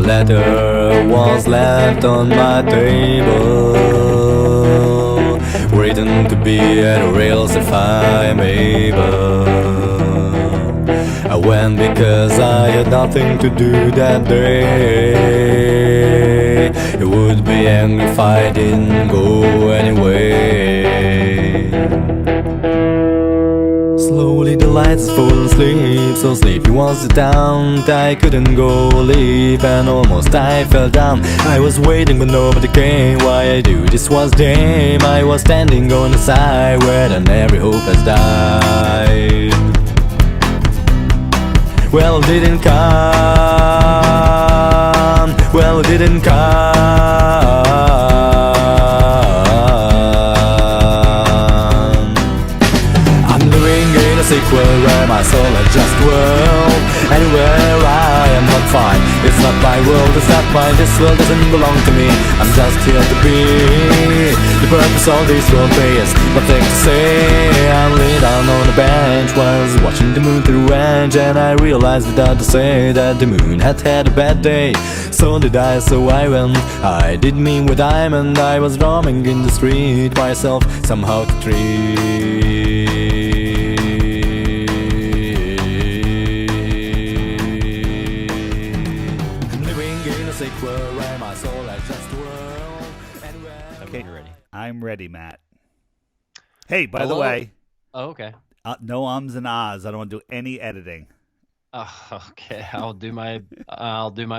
letter was left on my table, written to be at the rails if I am able. I went because I had nothing to do that day. You would be angry if I didn't go anyway. Slowly the lights fall asleep, so sleepy was the town. I couldn't go leave, and almost I fell down. I was waiting but nobody came. Why I do this was lame. I was standing on the side where then every hope has died. Well, it didn't come. Well, it didn't come. I'm living in a sequel where my soul has just whirled. Anywhere I am not fine. It's not my world, it's not mine. This world doesn't belong to me. I'm just here to be. The purpose of this world is nothing to say. I lay down on the bench while I was watching the moon through range, and I realized without to say that the moon had had a bad day. So did I, so I went. I did mean with diamond. I was roaming in the street myself, somehow to treat. Okay, I'm ready, Matt. Hey, by the way, okay. No ums and ahs. I don't want to do any editing. Okay, I'll do my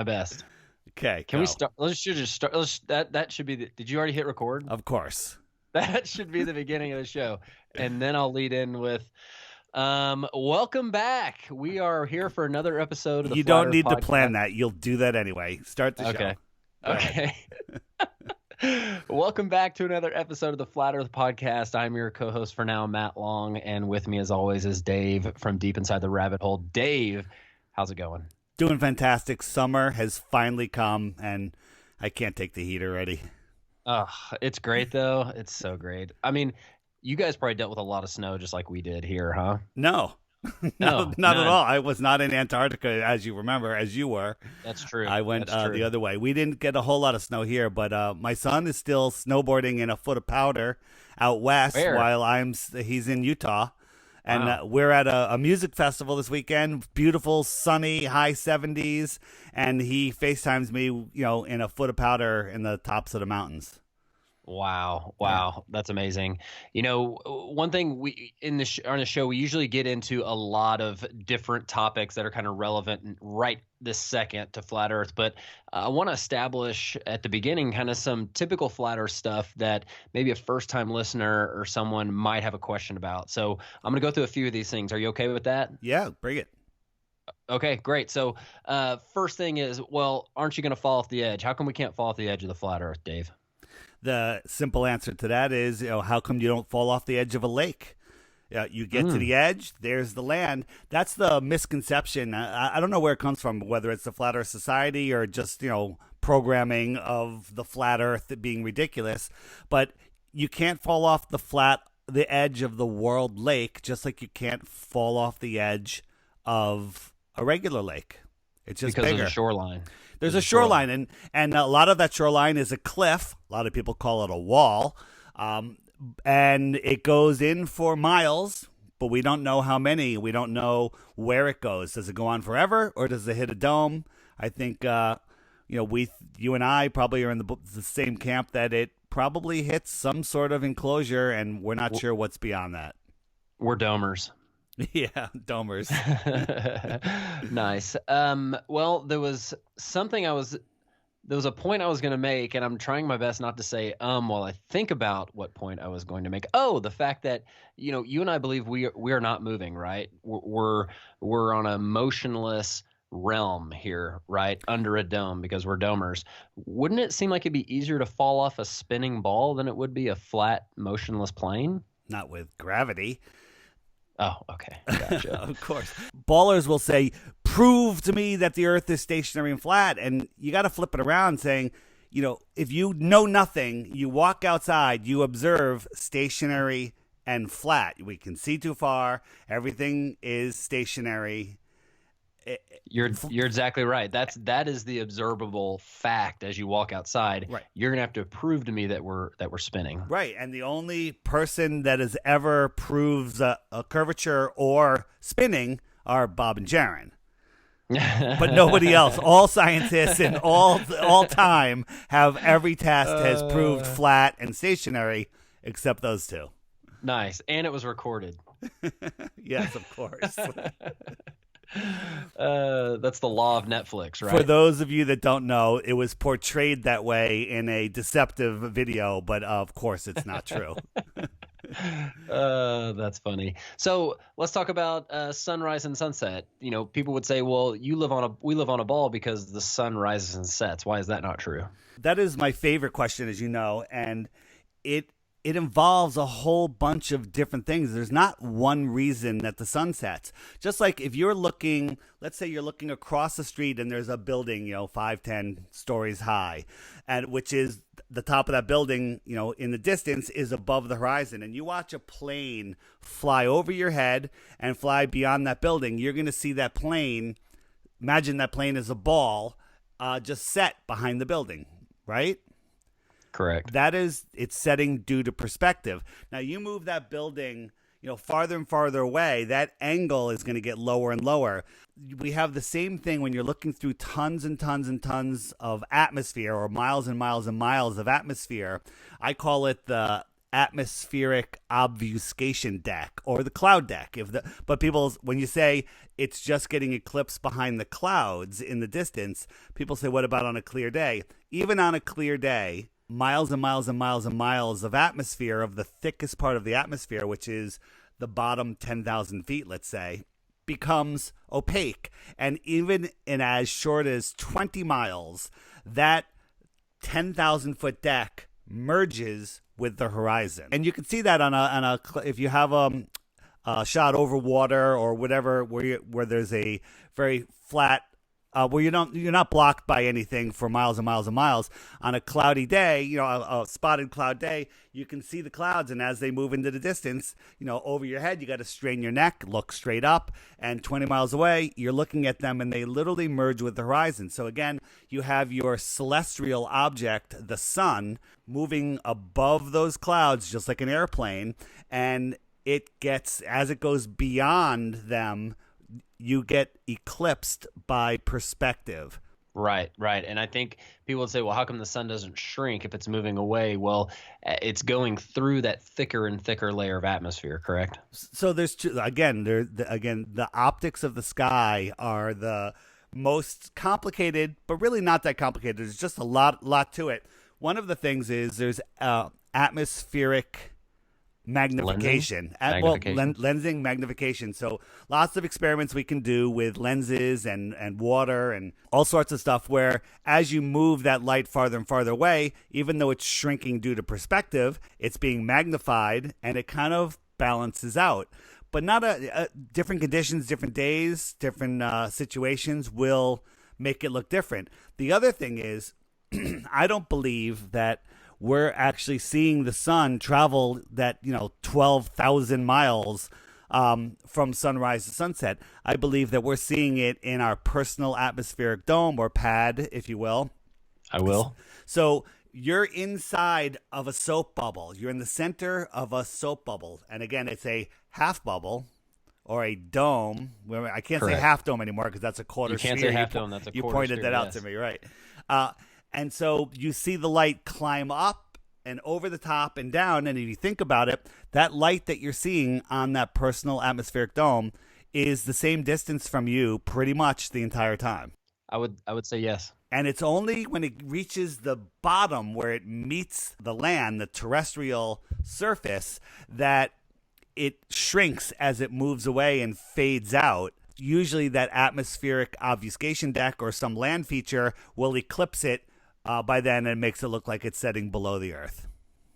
best. Okay, Can we start? Let's just start. That should be. Did you already hit record? Of course. That should be the beginning of the show, and then I'll lead in with. Welcome back. We are here for another episode of the You Flat don't Earth need to Podcast. plan that. You'll do that anyway. Start the Okay. show. Okay. Welcome back to another episode of the Flat Earth Podcast. I'm your co-host for now, Matt Long, and with me as always is Dave from Deep Inside the Rabbit Hole. Dave, how's it going? Doing fantastic. Summer has finally come, and I can't take the heat already. It's great though. It's so great. I mean, you guys probably dealt with a lot of snow just like we did here, huh? No. No, not at none. all. I was not in Antarctica, as you remember, as you were. That's true. I went That's true. the other way. We didn't get a whole lot of snow here, but my son is still snowboarding in a foot of powder out west. Where? While he's in Utah. And Wow. we're at a music festival this weekend. Beautiful, sunny, high 70s. And he FaceTimes me, in a foot of powder in the tops of the mountains. Wow. That's amazing. One thing we on the show, we usually get into a lot of different topics that are kind of relevant right this second to Flat Earth. But I want to establish at the beginning kind of some typical Flat Earth stuff that maybe a first-time listener or someone might have a question about. So I'm going to go through a few of these things. Are you okay with that? Yeah, bring it. Okay, great. So first thing is, well, aren't you going to fall off the edge? How come we can't fall off the edge of the Flat Earth, Dave? The simple answer to that is, how come you don't fall off the edge of a lake? You get to the edge, there's the land. That's the misconception. I don't know where it comes from, whether it's the Flat Earth Society or just, programming of the Flat Earth being ridiculous. But you can't fall off the edge of the world lake, just like you can't fall off the edge of a regular lake. It's just because bigger. of the shoreline. There's a shoreline, and a lot of that shoreline is a cliff. A lot of people call it a wall, and it goes in for miles, but we don't know how many. We don't know where it goes. Does it go on forever, or does it hit a dome? I think you and I probably are in the same camp that it probably hits some sort of enclosure, and we're not sure what's beyond that. We're domers. Yeah, domers. Nice. Well, there was a point I was going to make, and I'm trying my best not to say while I think about what point I was going to make. Oh, the fact that you and I believe we are not moving, right? We're on a motionless realm here, right, under a dome, because we're domers. Wouldn't it seem like it'd be easier to fall off a spinning ball than it would be a flat, motionless plane? Not with gravity. Oh, okay. Gotcha. Of course. Ballers will say, prove to me that the earth is stationary and flat. And you got to flip it around saying, if you know nothing, you walk outside, you observe stationary and flat. We can see too far. Everything is stationary. You're exactly right. That is the observable fact as you walk outside. Right. You're gonna have to prove to me that we're spinning. Right, and the only person that has ever proved a curvature or spinning are Bob and Jaron. But nobody else. All scientists in all time have every test has proved flat and stationary, except those two. Nice, and it was recorded. Yes, of course. That's the law of Netflix, right? For those of you that don't know, it was portrayed that way in a deceptive video, but of course it's not true. That's funny. So let's talk about sunrise and sunset. You know, people would say, "Well, we live on a ball because the sun rises and sets." Why is that not true? That is my favorite question, as you know, and it involves a whole bunch of different things. There's not one reason that the sun sets. Just like if you're looking, let's say you're looking across the street and there's a building, 5, 10 stories high, and which is the top of that building, in the distance is above the horizon, and you watch a plane fly over your head and fly beyond that building, you're going to see that plane. Imagine that plane is a ball just set behind the building, right? Correct. It's setting due to perspective. Now you move that building, farther and farther away, that angle is going to get lower and lower. We have the same thing when you're looking through tons and tons and tons of atmosphere, or miles and miles and miles of atmosphere. I call it the atmospheric obfuscation deck, or the cloud deck. But people, when you say it's just getting eclipsed behind the clouds in the distance, people say, what about on a clear day? Even on a clear day, miles and miles and miles and miles of atmosphere, of the thickest part of the atmosphere, which is the bottom 10,000 feet, let's say, becomes opaque. And even in as short as 20 miles, that 10,000 foot deck merges with the horizon. And you can see that if you have a shot over water or whatever, where there's a very flat, where you're not blocked by anything for miles and miles and miles. On a cloudy day, a spotted cloud day, you can see the clouds, and as they move into the distance, over your head, you got to strain your neck, look straight up, and 20 miles away, you're looking at them, and they literally merge with the horizon. So again, you have your celestial object, the sun, moving above those clouds just like an airplane, and as it goes beyond them, you get eclipsed by perspective. Right. And I think people would say, well, how come the sun doesn't shrink if it's moving away? Well, it's going through that thicker and thicker layer of atmosphere, correct? So there's the optics of the sky are the most complicated, but really not that complicated. There's just a lot to it. One of the things is there's atmospheric magnification. Lensing, magnification. So lots of experiments we can do with lenses and water and all sorts of stuff, where as you move that light farther and farther away, even though it's shrinking due to perspective, it's being magnified, and it kind of balances out. But not different conditions, different days, different situations will make it look different. The other thing is, I don't believe that we're actually seeing the sun travel that 12,000 miles from sunrise to sunset. I believe that we're seeing it in our personal atmospheric dome, or pad, if you will. I will. So you're inside of a soap bubble. You're in the center of a soap bubble, and again, it's a half bubble or a dome. I can't say half dome anymore because that's a quarter. You can't sphere. say half dome. That's a quarter. You pointed sphere, that out yes. to me, right? And so you see the light climb up and over the top and down. And if you think about it, that light that you're seeing on that personal atmospheric dome is the same distance from you pretty much the entire time. I would say yes. And it's only when it reaches the bottom, where it meets the land, the terrestrial surface, that it shrinks as it moves away and fades out. Usually that atmospheric obfuscation deck or some land feature will eclipse it by then, and makes it look like it's setting below the earth.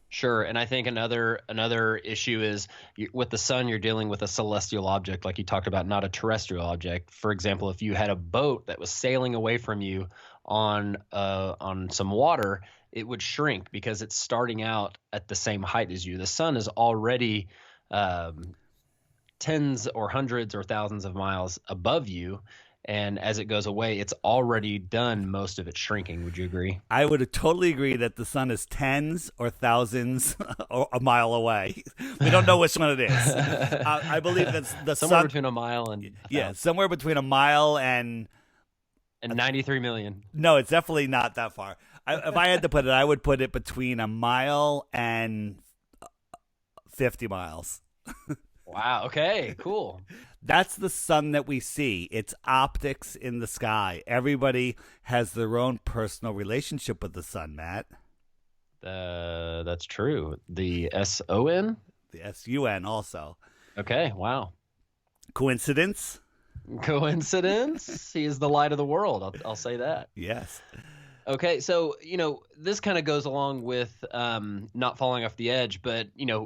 Sure, and I think another issue is with the sun, you're dealing with a celestial object, like you talked about, not a terrestrial object. For example, if you had a boat that was sailing away from you on some water, it would shrink because it's starting out at the same height as you. The sun is already tens or hundreds or thousands of miles above you, and as it goes away, it's already done most of its shrinking. Would you agree? I would totally agree that the sun is tens or thousands or a mile away. We don't know which one it is. I believe that the Somewhere sun, between a mile and yeah, somewhere between a mile and 93 million. no, it's definitely not that far. If I had to put it, I would put it between a mile and 50 miles. Wow. Okay. Cool. That's the sun that we see. It's optics in the sky. Everybody has their own personal relationship with the sun, Matt. That's true. The SON. The SUN also. Okay. Wow. Coincidence? Coincidence? He is the light of the world. I'll say that. Yes. Okay, so this kind of goes along with not falling off the edge, but a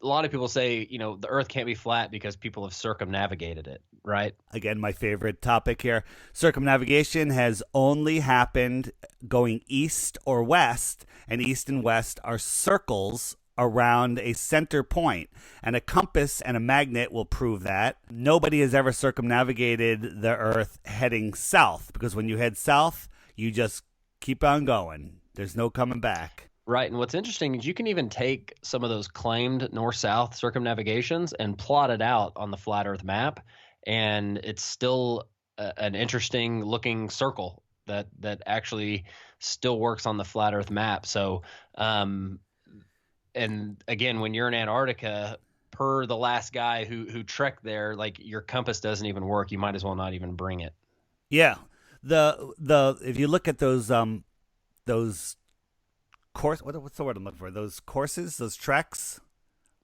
lot of people say the Earth can't be flat because people have circumnavigated it, right? Again, my favorite topic here. Circumnavigation has only happened going east or west, and east and west are circles around a center point, and a compass and a magnet will prove that. Nobody has ever circumnavigated the Earth heading south, because when you head south, you just keep on going. There's no coming back. Right, and what's interesting is you can even take some of those claimed north-south circumnavigations and plot it out on the flat Earth map, and it's still an interesting looking circle that actually still works on the flat Earth map. So, and again, when you're in Antarctica, per the last guy who trekked there, like your compass doesn't even work. You might as well not even bring it. Yeah. The if you look at those course, what's the word I'm looking for? Those courses, those treks,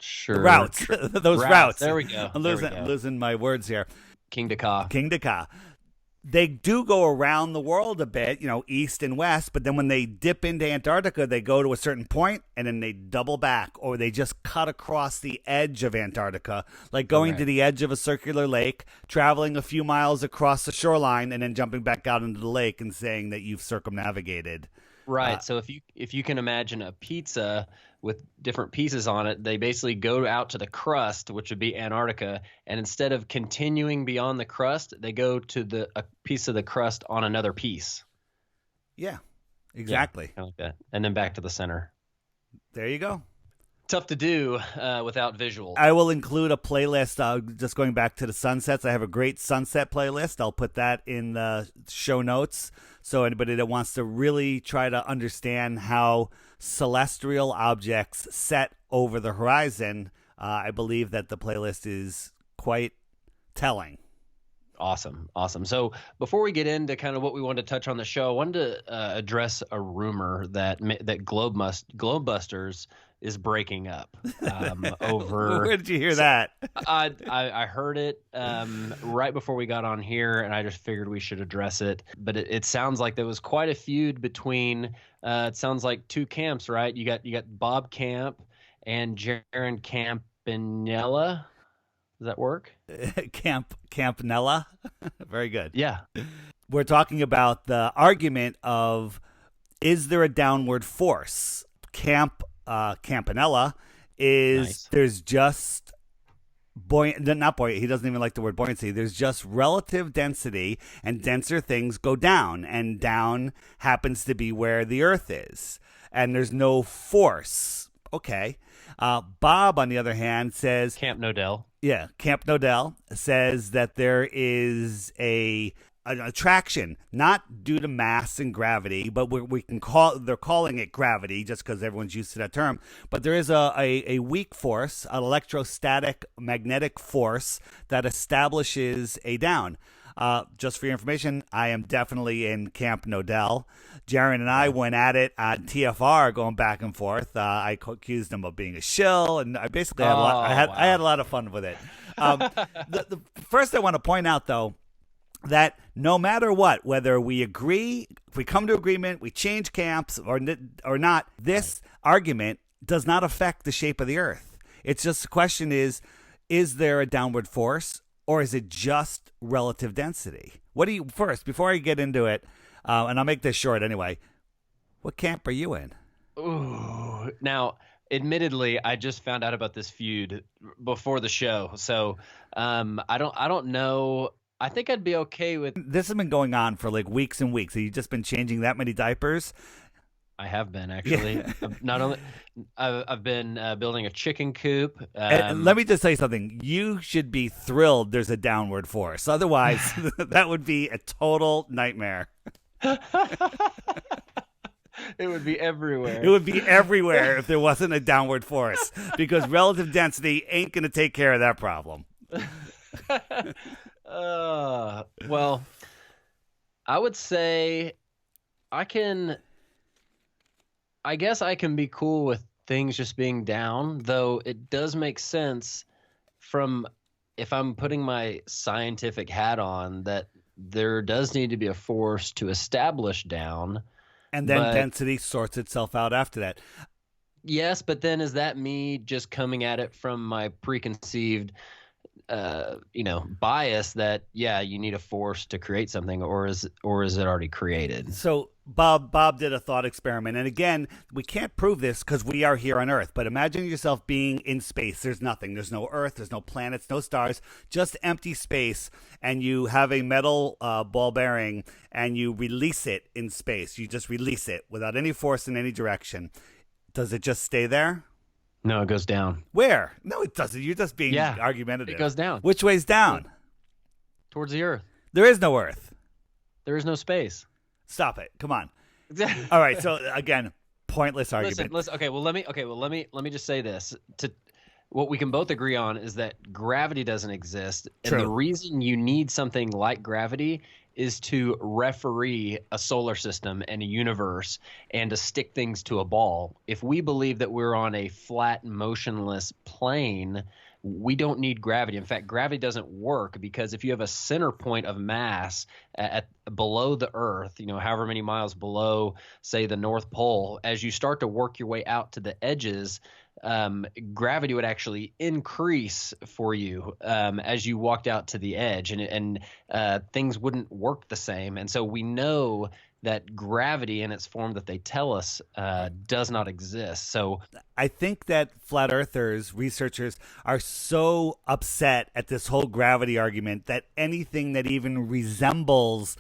Sure. the routes, those routes. There we go. I'm losing my words here. King Dakar. They do go around the world a bit, east and west, but then when they dip into Antarctica, they go to a certain point and then they double back, or they just cut across the edge of Antarctica, like going to the edge of a circular lake, traveling a few miles across the shoreline, and then jumping back out into the lake and saying that you've circumnavigated. Right. So if you can imagine a pizza with different pieces on it, they basically go out to the crust, which would be Antarctica, and instead of continuing beyond the crust, they go to a piece of the crust on another piece. Yeah, exactly. Yeah, kind of like that. And then back to the center. There you go. Tough to do without visuals. I will include a playlist. Just going back to the sunsets, I have a great sunset playlist. I'll put that in the show notes. So anybody that wants to really try to understand how celestial objects set over the horizon, I believe that the playlist is quite telling. Awesome. So before we get into kind of what we wanted to touch on the show, I wanted to address a rumor that Globebusters is breaking up over. Where did you hear that? I heard it right before we got on here, and I just figured we should address it. But it sounds like there was quite a feud between. It sounds like two camps, right? You got Bob Camp and Jaron Campanella. Does that work? Campanella. Very good. Yeah. We're talking about the argument of, is there a downward force? Campanella is nice. There's just not buoyant. He doesn't even like the word buoyancy. There's just relative density, and denser things go down, and down happens to be where the Earth is, and there's no force. Okay. Bob, on the other hand, says Camp Nodell. Yeah, Camp Nodell says that there is an attraction, not due to mass and gravity, but they're calling it gravity just because everyone's used to that term. But there is a weak force, an electrostatic magnetic force that establishes a down. Just for your information, I am definitely in Camp Nodell. Jaron and I went at it on TFR, going back and forth. I accused him of being a shill, and I basically had I had a lot of fun with it. The first I want to point out, though, that no matter what, whether we agree, if we come to agreement, we change camps or not, this argument does not affect the shape of the Earth. It's just the question is there a downward force, or is it just relative density? What do you, first, before I get into it, and I'll make this short anyway, what camp are you in? Ooh, now, admittedly, I just found out about this feud before the show, so I don't know I think I'd be okay with. This has been going on for like weeks and weeks. Have you just been changing that many diapers? I have been actually. Yeah. Not only I've been building a chicken coop. And let me just say something. You should be thrilled there's a downward force. Otherwise, that would be a total nightmare. It would be everywhere. It would be everywhere if there wasn't a downward force, because relative density ain't going to take care of that problem. Well, I would say I guess I can be cool with things just being down, though it does make sense from if I'm putting my scientific hat on that there does need to be a force to establish down. And then density sorts itself out after that. Yes, but then is that me just coming at it from my preconceived bias that you need a force to create something, or is it already created? So Bob did a thought experiment, and again, we can't prove this because we are here on Earth, but imagine yourself being in space. There's nothing. There's no Earth, there's no planets, no stars, just empty space, and you have a metal ball bearing and you release it in space. You just release it without any force in any direction. Does it just stay there? No, it goes down. Where? No, it doesn't. You're just being argumentative. It goes down. Which way's down? Towards the Earth. There is no Earth. There is no space. Stop it. Come on. All right. So again, pointless argument. Listen. Okay. Well, let me just say this. What we can both agree on is that gravity doesn't exist, True. and the reason you need something like gravity is to referee a solar system and a universe and to stick things to a ball. If we believe that we're on a flat, motionless plane, we don't need gravity. In fact, gravity doesn't work because if you have a center point of mass at below the Earth, however many miles below, say, the North Pole, as you start to work your way out to the edges, gravity would actually increase for you as you walked out to the edge, and things wouldn't work the same. And so we know that gravity in its form that they tell us does not exist. So I think that flat earthers, researchers, are so upset at this whole gravity argument that anything that even resembles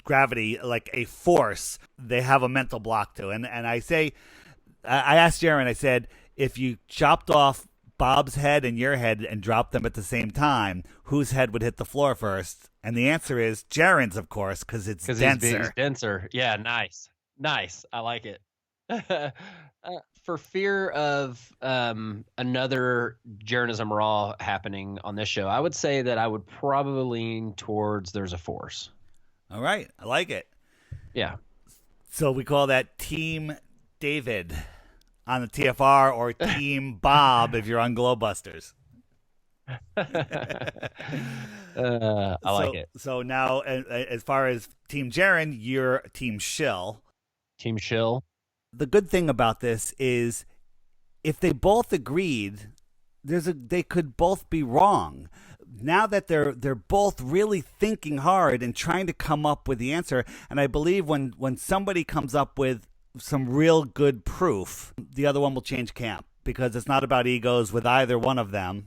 gravity, like a force, they have a mental block to. And I asked Jaron, I said, if you chopped off Bob's head and your head and dropped them at the same time, whose head would hit the floor first? And the answer is Jaren's, of course, because it's denser. He's denser. Yeah, nice. I like it. For fear of another Jarenism Raw happening on this show, I would say that I would probably lean towards there's a force. All right. I like it. Yeah. So we call that Team David on the TFR, or Team Bob if you're on Glowbusters. I like it. So now, as far as Team Jaren, you're Team Shill. Team Shill. The good thing about this is, if they both agreed, they could both be wrong. Now that they're both really thinking hard and trying to come up with the answer, and I believe when somebody comes up with some real good proof, the other one will change camp, because it's not about egos with either one of them.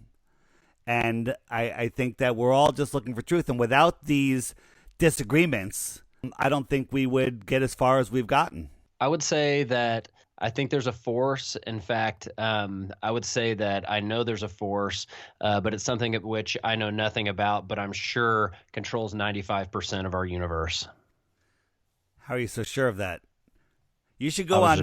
And I think that we're all just looking for truth. And without these disagreements, I don't think we would get as far as we've gotten. I would say that I think there's a force. In fact, I would say that I know there's a force, but it's something of which I know nothing about, but I'm sure controls 95% of our universe. How are you so sure of that? You should go on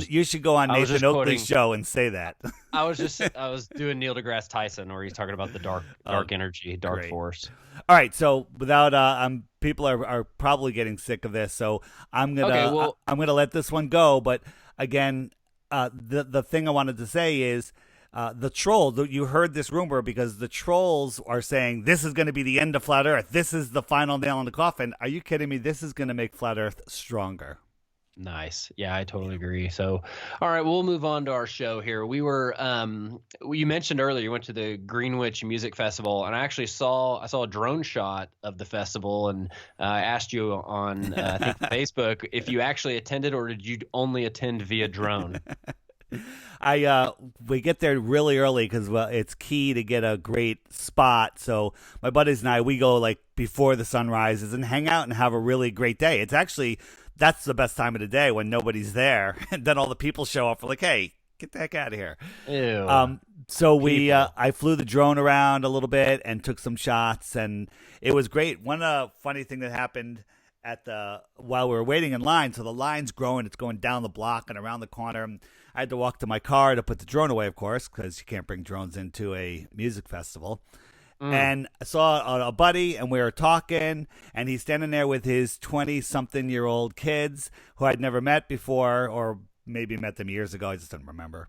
Nathan Oakley's show and say that. I was doing Neil deGrasse Tyson, where he's talking about the dark energy, dark great. force. All right, so without people are probably getting sick of this, so I'm gonna let this one go. But again, the thing I wanted to say is, the troll. You heard this rumor because the trolls are saying this is going to be the end of flat Earth. This is the final nail in the coffin. Are you kidding me? This is going to make flat Earth stronger. Nice. Yeah, I totally agree. So, all right, we'll move on to our show here. We were, you mentioned earlier you went to the Greenwich Music Festival, and I actually saw a drone shot of the festival, and I asked you on I think Facebook if you actually attended, or did you only attend via drone? We get there really early because it's key to get a great spot. So my buddies and I, we go like before the sun rises and hang out and have a really great day. It's actually that's the best time of the day when nobody's there, and then all the people show up. We're like, hey, get the heck out of here. Ew. So I flew the drone around a little bit and took some shots, and it was great. One funny thing that happened while we were waiting in line. So the line's growing; it's going down the block and around the corner. I had to walk to my car to put the drone away, of course, because you can't bring drones into a music festival. And I saw a buddy, and we were talking, and he's standing there with his 20-something-year-old kids who I'd never met before, or maybe met them years ago. I just don't remember.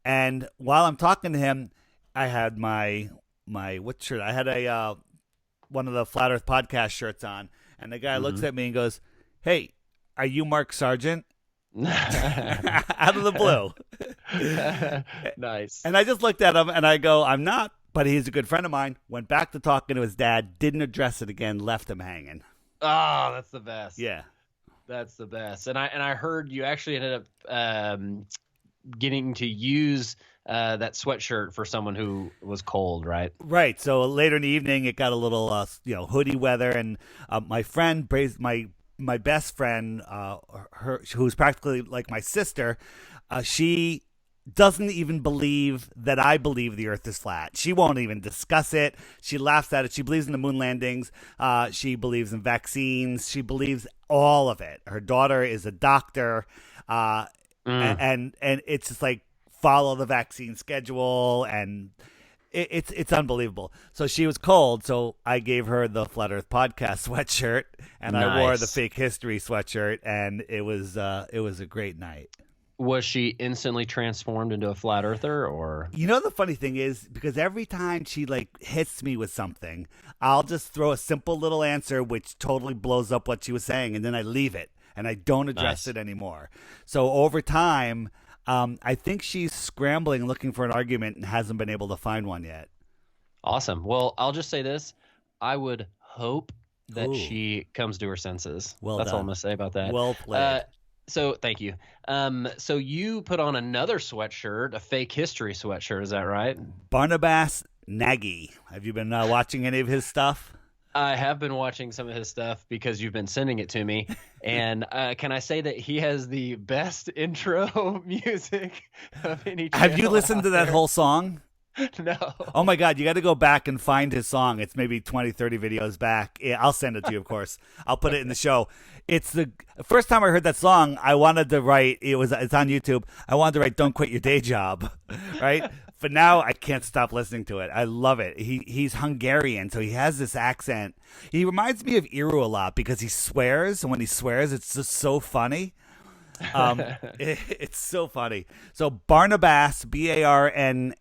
And while I'm talking to him, I had my what shirt? I had one of the Flat Earth podcast shirts on, and the guy looks at me and goes, "Hey, are you Mark Sargent?" Out of the blue. Nice. And I just looked at him and I go, I'm not, but he's a good friend of mine. Went back to talking to his dad, didn't address it again, left him hanging. Oh, that's the best. Yeah. That's the best. And I heard you actually ended up getting to use that sweatshirt for someone who was cold, right? Right. So later in the evening, it got a little, hoodie weather, and my friend, my best friend, who's practically like my sister, she doesn't even believe that I believe the Earth is flat. She won't even discuss it. She laughs at it. She believes in the moon landings. She believes in vaccines. She believes all of it. Her daughter is a doctor, and it's just like follow the vaccine schedule, and it's unbelievable. So she was cold, so I gave her the Flat Earth Podcast sweatshirt, and I wore the Fake History sweatshirt, and it was a great night. Was she instantly transformed into a flat earther, or? You know, the funny thing is, because every time she like hits me with something, I'll just throw a simple little answer which totally blows up what she was saying, and then I leave it and I don't address it anymore. So over time, I think she's scrambling, looking for an argument, and hasn't been able to find one yet. Awesome. Well, I'll just say this: I would hope that she comes to her senses. Well That's done. all I'm gonna say about that. Well played. So thank you. So you put on another sweatshirt, a Fake History sweatshirt. Is that right? Barnabas Nagy. Have you been watching any of his stuff? I have been watching some of his stuff because you've been sending it to me. And can I say that he has the best intro music of any channel? Have you listened to that whole song? No. Oh my God, you got to go back and find his song. It's maybe 20, 30 videos back. Yeah, I'll send it to you, of course. I'll put it in the show. It's the first time I heard that song, I wanted to write, it's on YouTube. I wanted to write "Don't Quit Your Day Job," right? But now I can't stop listening to it. I love it. He's Hungarian, so he has this accent. He reminds me of Iru a lot because he swears, and when he swears, it's just so funny. It's so funny. So Barnabas, Barnabas,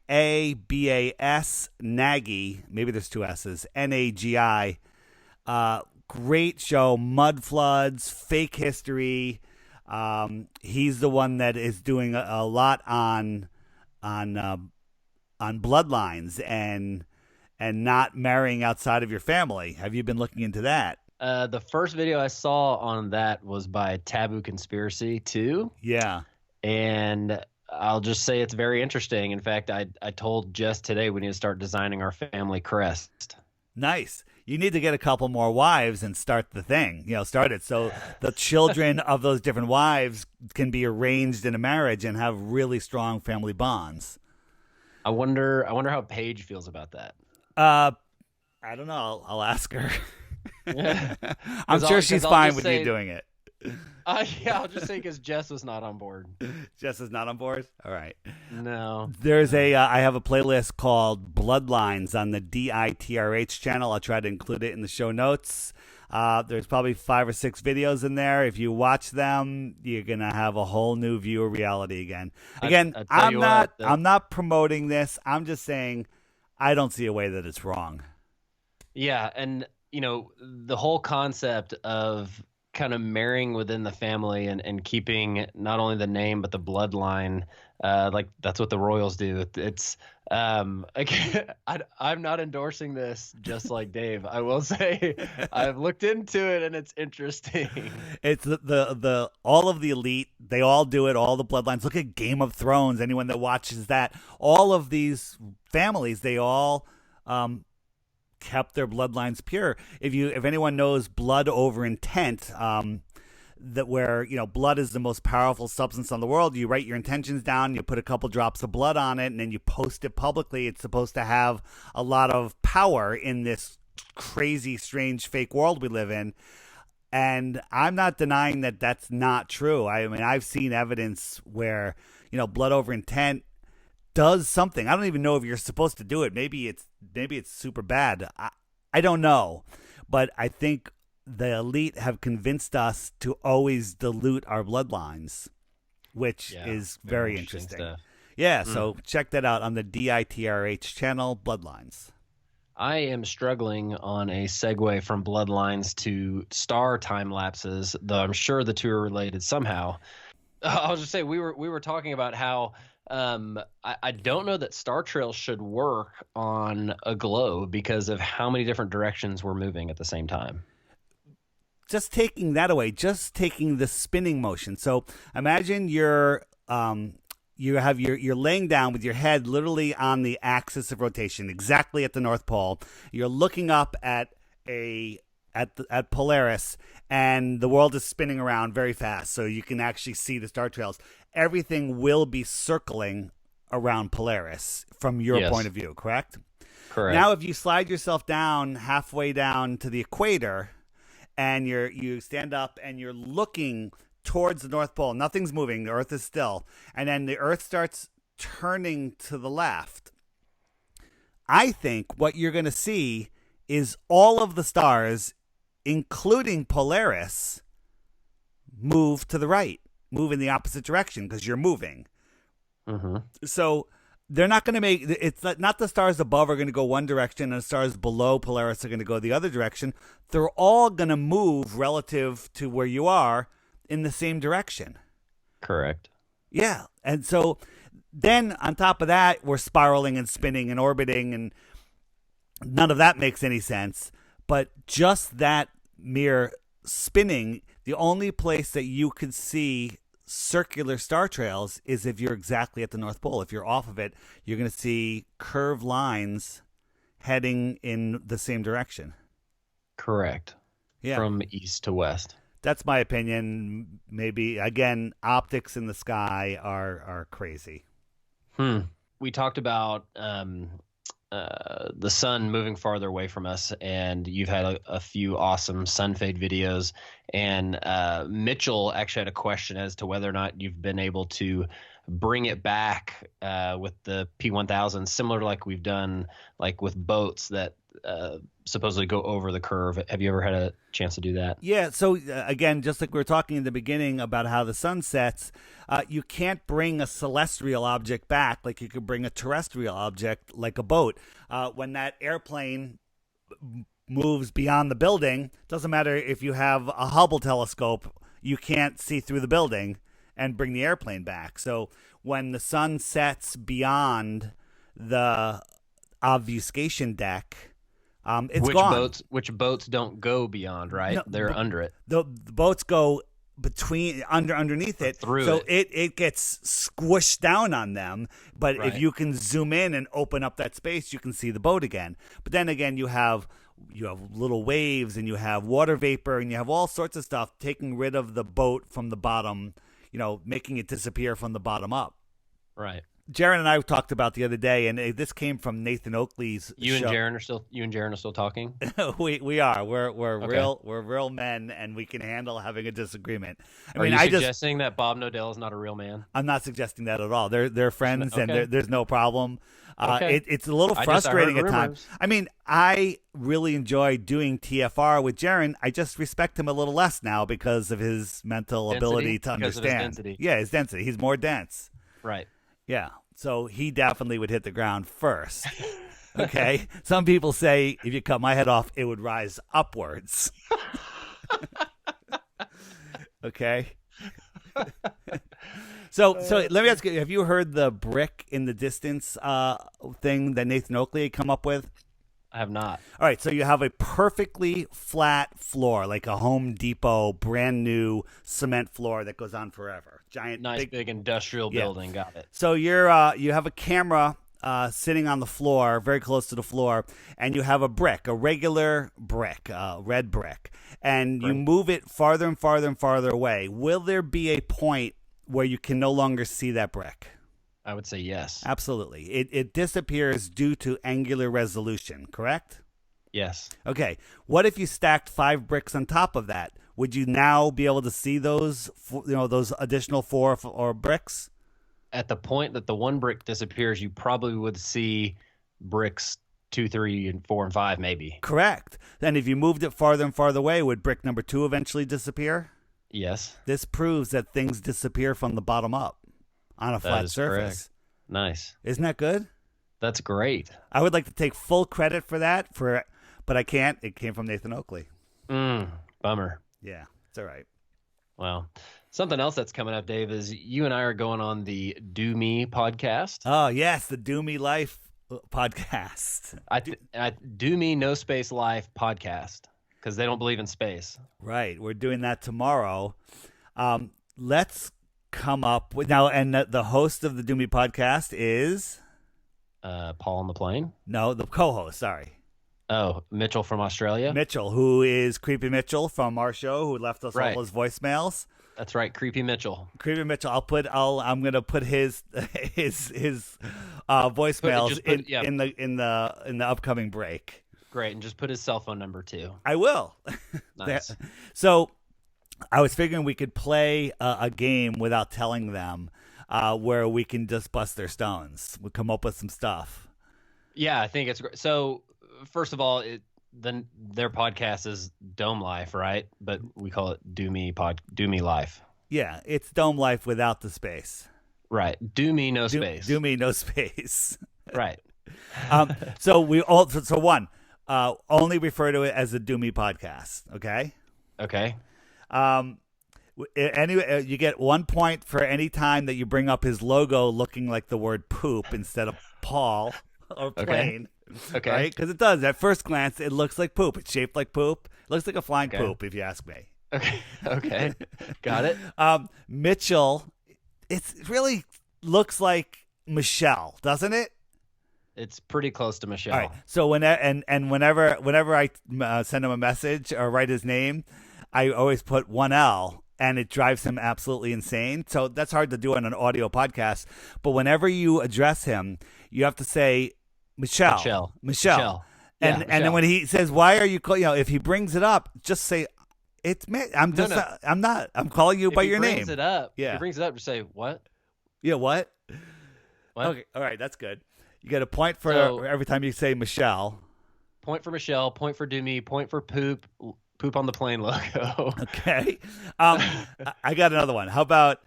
Nagy, maybe there's two S's, Nagi. Great show, Mud Floods, Fake History. He's the one that is doing a lot on bloodlines and not marrying outside of your family. Have you been looking into that? The first video I saw on that was by Taboo Conspiracy 2. Yeah. And I'll just say it's very interesting. In fact, I told Jess today we need to start designing our family crest. Nice. You need to get a couple more wives and start the thing. Start it so the children of those different wives can be arranged in a marriage and have really strong family bonds. I wonder how Paige feels about that. I don't know. I'll ask her. I'm sure she's fine with you doing it. Yeah, I'll just say because Jess was not on board. Jess is not on board? All right. No. There's I have a playlist called Bloodlines on the DITRH channel. I'll try to include it in the show notes. There's probably 5 or 6 videos in there. If you watch them, you're going to have a whole new view of reality again. Again, I'm not promoting this. I'm just saying I don't see a way that it's wrong. Yeah, and the whole concept of kind of marrying within the family and keeping not only the name but the bloodline. Like that's what the royals do. It's again, I'm not endorsing this, just like Dave. I will say I've looked into it and it's interesting. It's the all of the elite. They all do it. All the bloodlines. Look at Game of Thrones. Anyone that watches that, all of these families, they all kept their bloodlines pure. If anyone knows blood over intent, that where blood is the most powerful substance on the world. You write your intentions down, you put a couple drops of blood on it, and then you post it publicly. It's supposed to have a lot of power in this crazy, strange, fake world we live in. And I'm not denying that that's not true. I mean, I've seen evidence where blood over intent does something. I don't even know if you're supposed to do it. Maybe it's super bad. I don't know, but I think the elite have convinced us to always dilute our bloodlines, which is very interesting. Stuff. Yeah, so check that out on the DITRH channel, Bloodlines. I am struggling on a segue from bloodlines to star time lapses, though I'm sure the two are related somehow. I'll just say we were talking about how I don't know that star trails should work on a globe because of how many different directions we're moving at the same time. Just taking that away, just taking the spinning motion. So imagine you're laying down with your head literally on the axis of rotation, exactly at the North Pole. You're looking up at Polaris, and the world is spinning around very fast, so you can actually see the star trails. Everything will be circling around Polaris from your point of view, correct? Correct. Now, if you slide yourself down halfway down to the equator, and you stand up and you're looking towards the North Pole, nothing's moving, the Earth is still, and then the Earth starts turning to the left, I think what you're going to see is all of the stars, including Polaris, move to the right, move in the opposite direction because you're moving. Mm-hmm. So they're not going to make it's not the stars above are going to go one direction and the stars below Polaris are going to go the other direction. They're all going to move relative to where you are in the same direction. Correct. Yeah. And so then on top of that, we're spiraling and spinning and orbiting, and none of that makes any sense. But just that mere spinning, the only place that you could see circular star trails is if you're exactly at the North Pole. If you're off of it, you're going to see curved lines heading in the same direction. Correct. Yeah. From east to west. That's my opinion. Maybe, again, optics in the sky are crazy. We talked about the sun moving farther away from us, and you've had a few awesome sun fade videos. And Mitchell actually had a question as to whether or not you've been able to bring it back with the P1000, similar to like we've done like with boats that supposedly go over the curve. Have you ever had a chance to do that? Yeah. So again, just like we were talking in the beginning about how the sun sets, you can't bring a celestial object back like you could bring a terrestrial object like a boat. When that airplane moves beyond the building, doesn't matter if you have a Hubble telescope, you can't see through the building and bring the airplane back. So when the sun sets beyond the obfuscation deck, it's gone. Which boats don't go beyond, right? No, they're under it. The boats go between underneath it, through so it gets squished down on them. But Right. if you can zoom in and open up that space, you can see the boat again. But then again, you have little waves, and you have water vapor, and you have all sorts of stuff taking rid of the boat from the bottom, making it disappear from the bottom up. Right. Jaron and I talked about the other day, and this came from Nathan Oakley's You show. and Jaron are still talking? we are. We're Okay. real men, and we can handle having a disagreement. Are you suggesting that Bob Nodell is not a real man? I'm not suggesting that at all. They're friends, Okay. and there's no problem. Okay. It's a little I frustrating heard at times. rumors. I mean, I really enjoy doing TFR with Jaron. I just respect him a little less now because of his mental Density? ability to Because of his understand. density. Yeah, his density. He's more dense. Right. Yeah. So he definitely would hit the ground first. Okay. Some people say if you cut my head off, it would rise upwards. Okay. So let me ask you: have you heard the brick in the distance thing that Nathan Oakley had come up with? I have not. All right, so you have a perfectly flat floor, like a Home Depot brand new cement floor that goes on forever. Giant, Nice big industrial building. Got it. So you have a camera sitting on the floor, very close to the floor, and you have a brick, a regular brick, red brick, and you move it farther and farther and farther away. Will there be a point where you can no longer see that brick? I would say yes. Absolutely. It disappears due to angular resolution, correct? Yes. Okay. What if you stacked 5 bricks on top of that? Would you now be able to see those, those additional 4 or bricks? At the point that the one brick disappears, you probably would see bricks 2, 3, and 4, and 5, maybe. Correct. Then if you moved it farther and farther away, would brick number 2 eventually disappear? Yes. This proves that things disappear from the bottom up on a flat surface. Correct. Nice. Isn't that good? That's great. I would like to take full credit for that, but I can't. It came from Nathan Oakley. Bummer. Yeah, it's all right. Well, something else that's coming up, Dave, is you and I are going on the Do Me podcast. Oh, yes, the Do Me Life podcast. Do Me No Space Life podcast, because they don't believe in space. Right. We're doing that tomorrow. Let's come up with now, and the host of the Do Me podcast is Paul on the plane. No, the co-host. Sorry. Oh, Mitchell from Australia. Mitchell, who is Creepy Mitchell from our show, who left us all those voicemails. That's right, Creepy Mitchell. Creepy Mitchell. I'm gonna put his voicemails in the upcoming break. Great, and just put his cell phone number too. I will. Nice. So I was figuring we could play a game without telling them, where we can just bust their stones. We'll come up with some stuff. Yeah, I think it's great. So first of all, their podcast is Dome Life, right? But we call it Do Me Life. Yeah, it's Dome Life without the space. Right. Do Me No Space. Do Me No Space. Right. So only refer to it as the Do Me podcast. Okay. Okay. Anyway, you get 1 point for any time that you bring up his logo looking like the word poop instead of Paul or plane. Okay. Right? Because it does. At first glance, it looks like poop. It's shaped like poop. It looks like a flying poop, if you ask me. Okay. Okay. Got it. Mitchell, it really looks like Michelle, doesn't it? It's pretty close to Michelle. All right. So whenever I send him a message or write his name, I always put 1L, and it drives him absolutely insane. So that's hard to do on an audio podcast. But whenever you address him, you have to say Michelle. And then when he says, "Why are you?" If he brings it up, just say, "It's me. I'm just. No. I'm not. I'm calling you by your name." If he Yeah. brings it up, just say what? Yeah. What? What? Okay. All right. That's good. You get a point for every time you say Michelle. Point for Michelle. Point for Do Me. Point for poop. Poop on the plane logo. Okay. I got another one. How about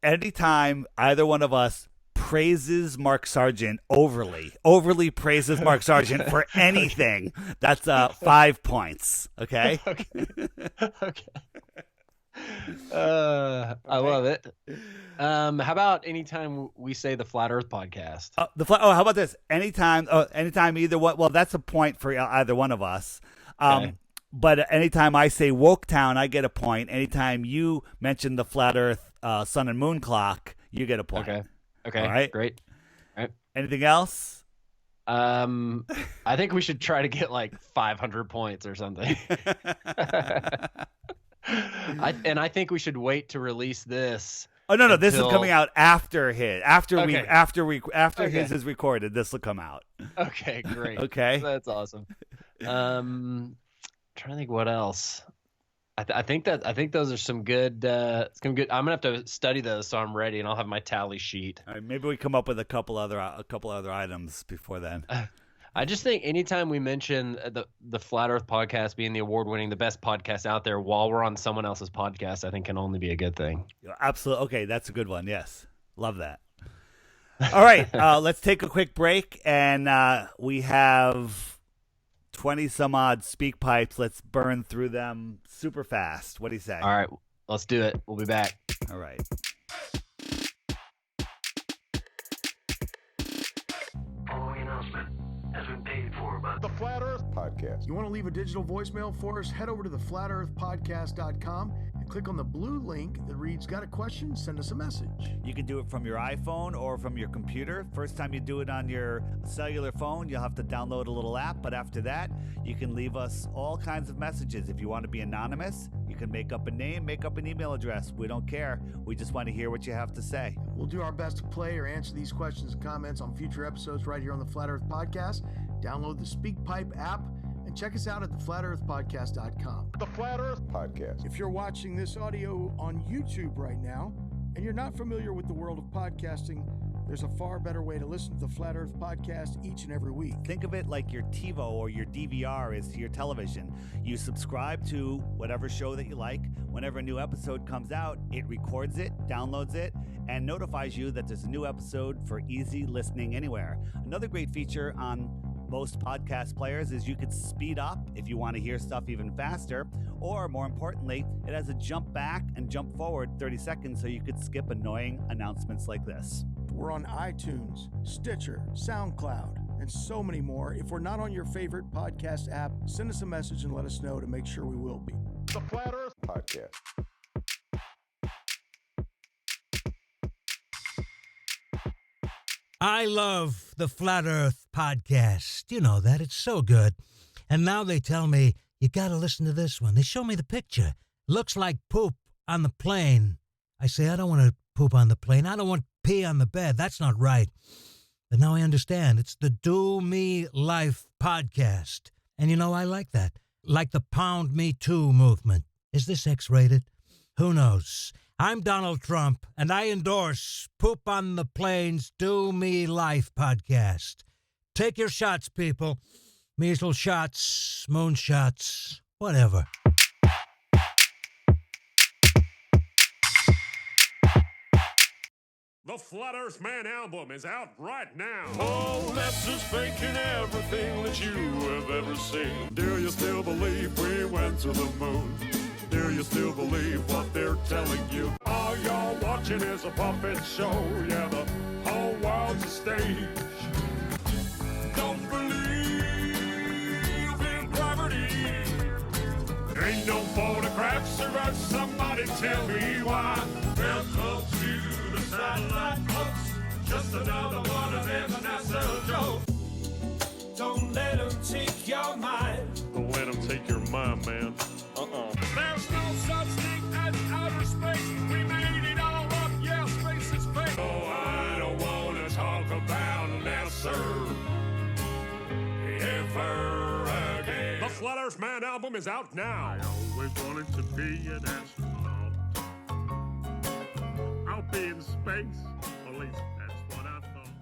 anytime either one of us praises Mark Sargent overly praises Mark Sargent for anything, that's 5 points. Okay. Okay. I love it. How about anytime we say the Flat Earth podcast? How about this? Anytime either one. Well, that's a point for either one of us. Okay. But anytime I say Woketown, I get a point. Anytime you mention the Flat Earth sun and moon clock, you get a point. Okay. All right. Great. All right. Anything else? I think we should try to get like 500 points or something. I think we should wait to release this. Oh no! This is coming out after his. After Okay. his is recorded, this will come out. Okay, great. Okay, that's awesome. Trying to think what else. I think those are some good. I'm gonna have to study those so I'm ready, and I'll have my tally sheet. All right, maybe we come up with a couple other items before then. I just think anytime we mention the Flat Earth podcast being the award-winning, the best podcast out there, while we're on someone else's podcast, I think can only be a good thing. Absolutely. Okay, that's a good one. Yes, love that. All right, let's take a quick break, and we have 20 some odd speak pipes. Let's burn through them super fast. What do you say? All right. Let's do it. We'll be back. All right. Following announcement has been paid for by The Flat Earth Podcast. You want to leave a digital voicemail for us? Head over to theflatearthpodcast.com and click on the blue link that reads, "Got a question? Send us a message." You can do it from your iPhone or from your computer. First time you do it on your cellular phone, you'll have to download a little app. But after that, you can leave us all kinds of messages. If you want to be anonymous, you can make up a name, make up an email address. We don't care. We just want to hear what you have to say. We'll do our best to play or answer these questions and comments on future episodes right here on the Flat Earth Podcast. Download the SpeakPipe app and check us out at theflatearthpodcast.com. The Flat Earth Podcast. If you're watching this audio on YouTube right now and you're not familiar with the world of podcasting, there's a far better way to listen to the Flat Earth Podcast each and every week. Think of it like your TiVo or your DVR is to your television. You subscribe to whatever show that you like. Whenever a new episode comes out, it records it, downloads it, and notifies you that there's a new episode for easy listening anywhere. Another great feature on most podcast players is you could speed up if you want to hear stuff even faster, or more importantly, it has a jump back and jump forward 30 seconds so you could skip annoying announcements like this. We're on iTunes, Stitcher, SoundCloud, and so many more. If we're not on your favorite podcast app, send us a message and let us know to make sure we will be. The Flat Earth Podcast. I love the Flat Earth Podcast. You know that. It's so good. And now they tell me, you got to listen to this one. They show me the picture. Looks like poop on the plane. I say, I don't want to poop on the plane. I don't want pee on the bed. That's not right. But now I understand. It's the Do Me Life Podcast. And you know, I like that. Like the Pound Me Too movement. Is this X-rated? Who knows? I'm Donald Trump, and I endorse Poop on the Plane's Do Me Life podcast. Take your shots, people. Measles shots, moon shots, whatever. The Flat Earth Man album is out right now. Oh, that's just faking everything that you have ever seen. Do you still believe we went to the moon? Do you still believe what they're telling you? All y'all watching is a puppet show. Yeah, the whole world's a stage. Don't believe in gravity. Ain't no photographs of us. Somebody tell me why. Welcome to the satellite folks. Just another one of them NASA jokes. Don't let them take your mind. Don't let them take your mind, man. There's no such thing as outer space. We made it all up. Yeah, space is fake. Oh, I don't want to talk about NASA ever again. The Flat Earth Man album is out now. I always wanted to be an astronaut. I'll be in space. At least that's what I thought.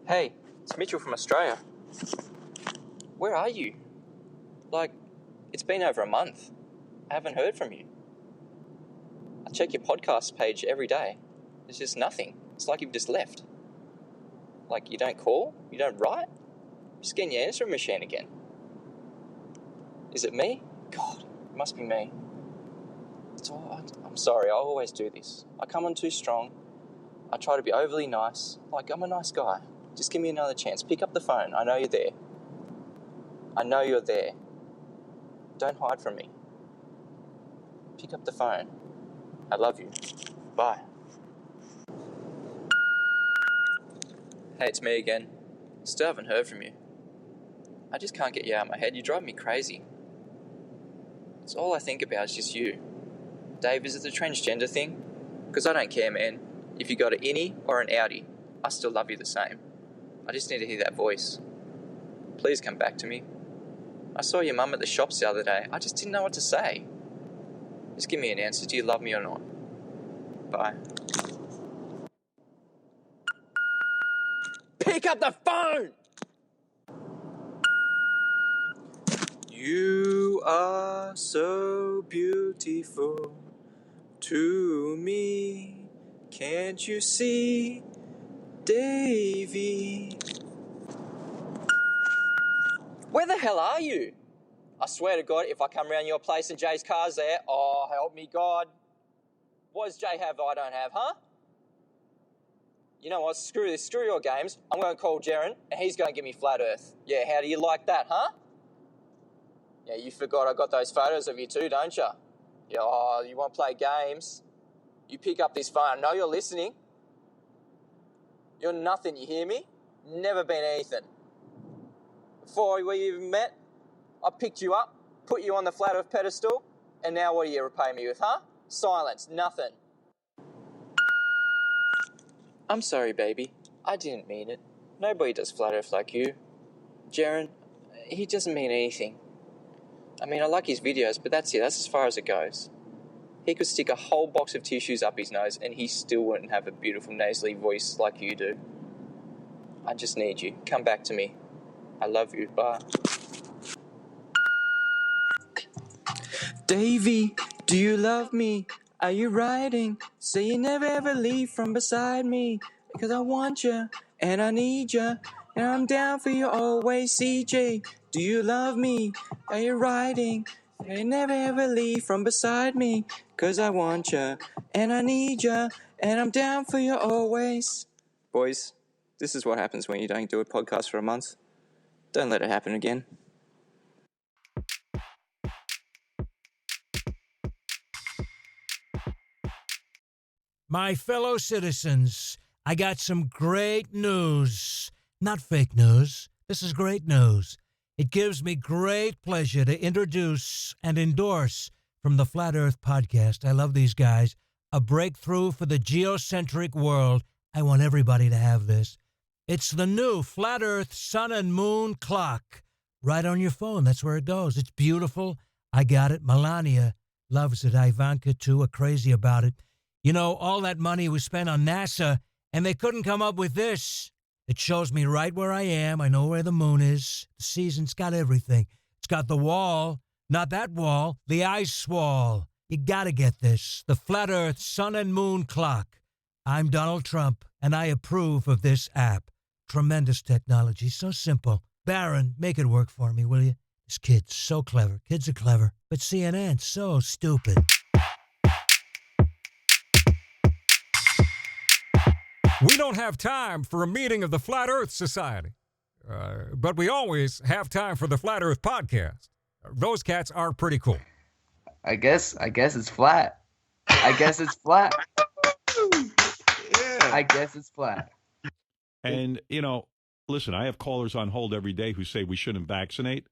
Hey, it's Mitchell from Australia. Where are you? Like, it's been over a month. I haven't heard from you. I check your podcast page every day. There's just nothing. It's like you've just left. Like, you don't call? You don't write? Just getting your answering machine again. Is it me? God, it must be me. I'm sorry, I always do this. I come on too strong. I try to be overly nice. Like, I'm a nice guy. Just give me another chance. Pick up the phone. I know you're there. I know you're there. Don't hide from me. Pick up the phone. I love you. Bye. Hey, it's me again. Still haven't heard from you. I just can't get you out of my head. You drive me crazy. It's all I think about is just you. Dave, is it the transgender thing? Because I don't care, man. If you got an innie or an outie, I still love you the same. I just need to hear that voice. Please come back to me. I saw your mum at the shops the other day. I just didn't know what to say. Just give me an answer. Do you love me or not? Bye. Pick up the phone! You are so beautiful to me. Can't you see? Davey. Where the hell are you? I swear to God, if I come round your place and Jay's car's there, oh, help me God. What does Jay have that I don't have, huh? You know what, screw this, screw your games. I'm going to call Jaren and he's going to give me flat earth. Yeah, how do you like that, huh? Yeah, you forgot I got those photos of you too, don't you? Yeah, oh, you want to play games? You pick up this phone. I know you're listening. You're nothing, you hear me? Never been anything. Before we even met, I picked you up, put you on the flat earth pedestal, and now what do you repay me with, huh? Silence, nothing. I'm sorry, baby. I didn't mean it. Nobody does flat earth like you. Jaren, he doesn't mean anything. I mean, I like his videos, but that's it. That's as far as it goes. He could stick a whole box of tissues up his nose and he still wouldn't have a beautiful nasally voice like you do. I just need you. Come back to me. I love you. Bye. Davey, do you love me? Are you riding? Say you never ever leave from beside me. Because I want you and I need you. And I'm down for you always, CJ. Do you love me? Are you riding? Say you never ever leave from beside me. Because I want you and I need you. And I'm down for you always. Boys, this is what happens when you don't do a podcast for a month. Don't let it happen again. My fellow citizens, I got some great news. Not fake news. This is great news. It gives me great pleasure to introduce and endorse from the Flat Earth Podcast. I love these guys. A breakthrough for the geocentric world. I want everybody to have this. It's the new Flat Earth Sun and Moon Clock. Right on your phone. That's where it goes. It's beautiful. I got it. Melania loves it. Ivanka, too, are crazy about it. You know, all that money was spent on NASA, and they couldn't come up with this. It shows me right where I am. I know where the moon is. The season's got everything. It's got the wall, not that wall, the ice wall. You gotta get this. The Flat Earth Sun and Moon Clock. I'm Donald Trump, and I approve of this app. Tremendous technology, so simple. Baron, make it work for me, will you? This kid's so clever. Kids are clever, but CNN's so stupid. We don't have time for a meeting of the Flat Earth Society, but we always have time for the Flat Earth Podcast. Those cats are pretty cool. I guess it's flat. I guess it's flat. Yeah. I guess it's flat. And, you know, listen, I have callers on hold every day who say we shouldn't vaccinate.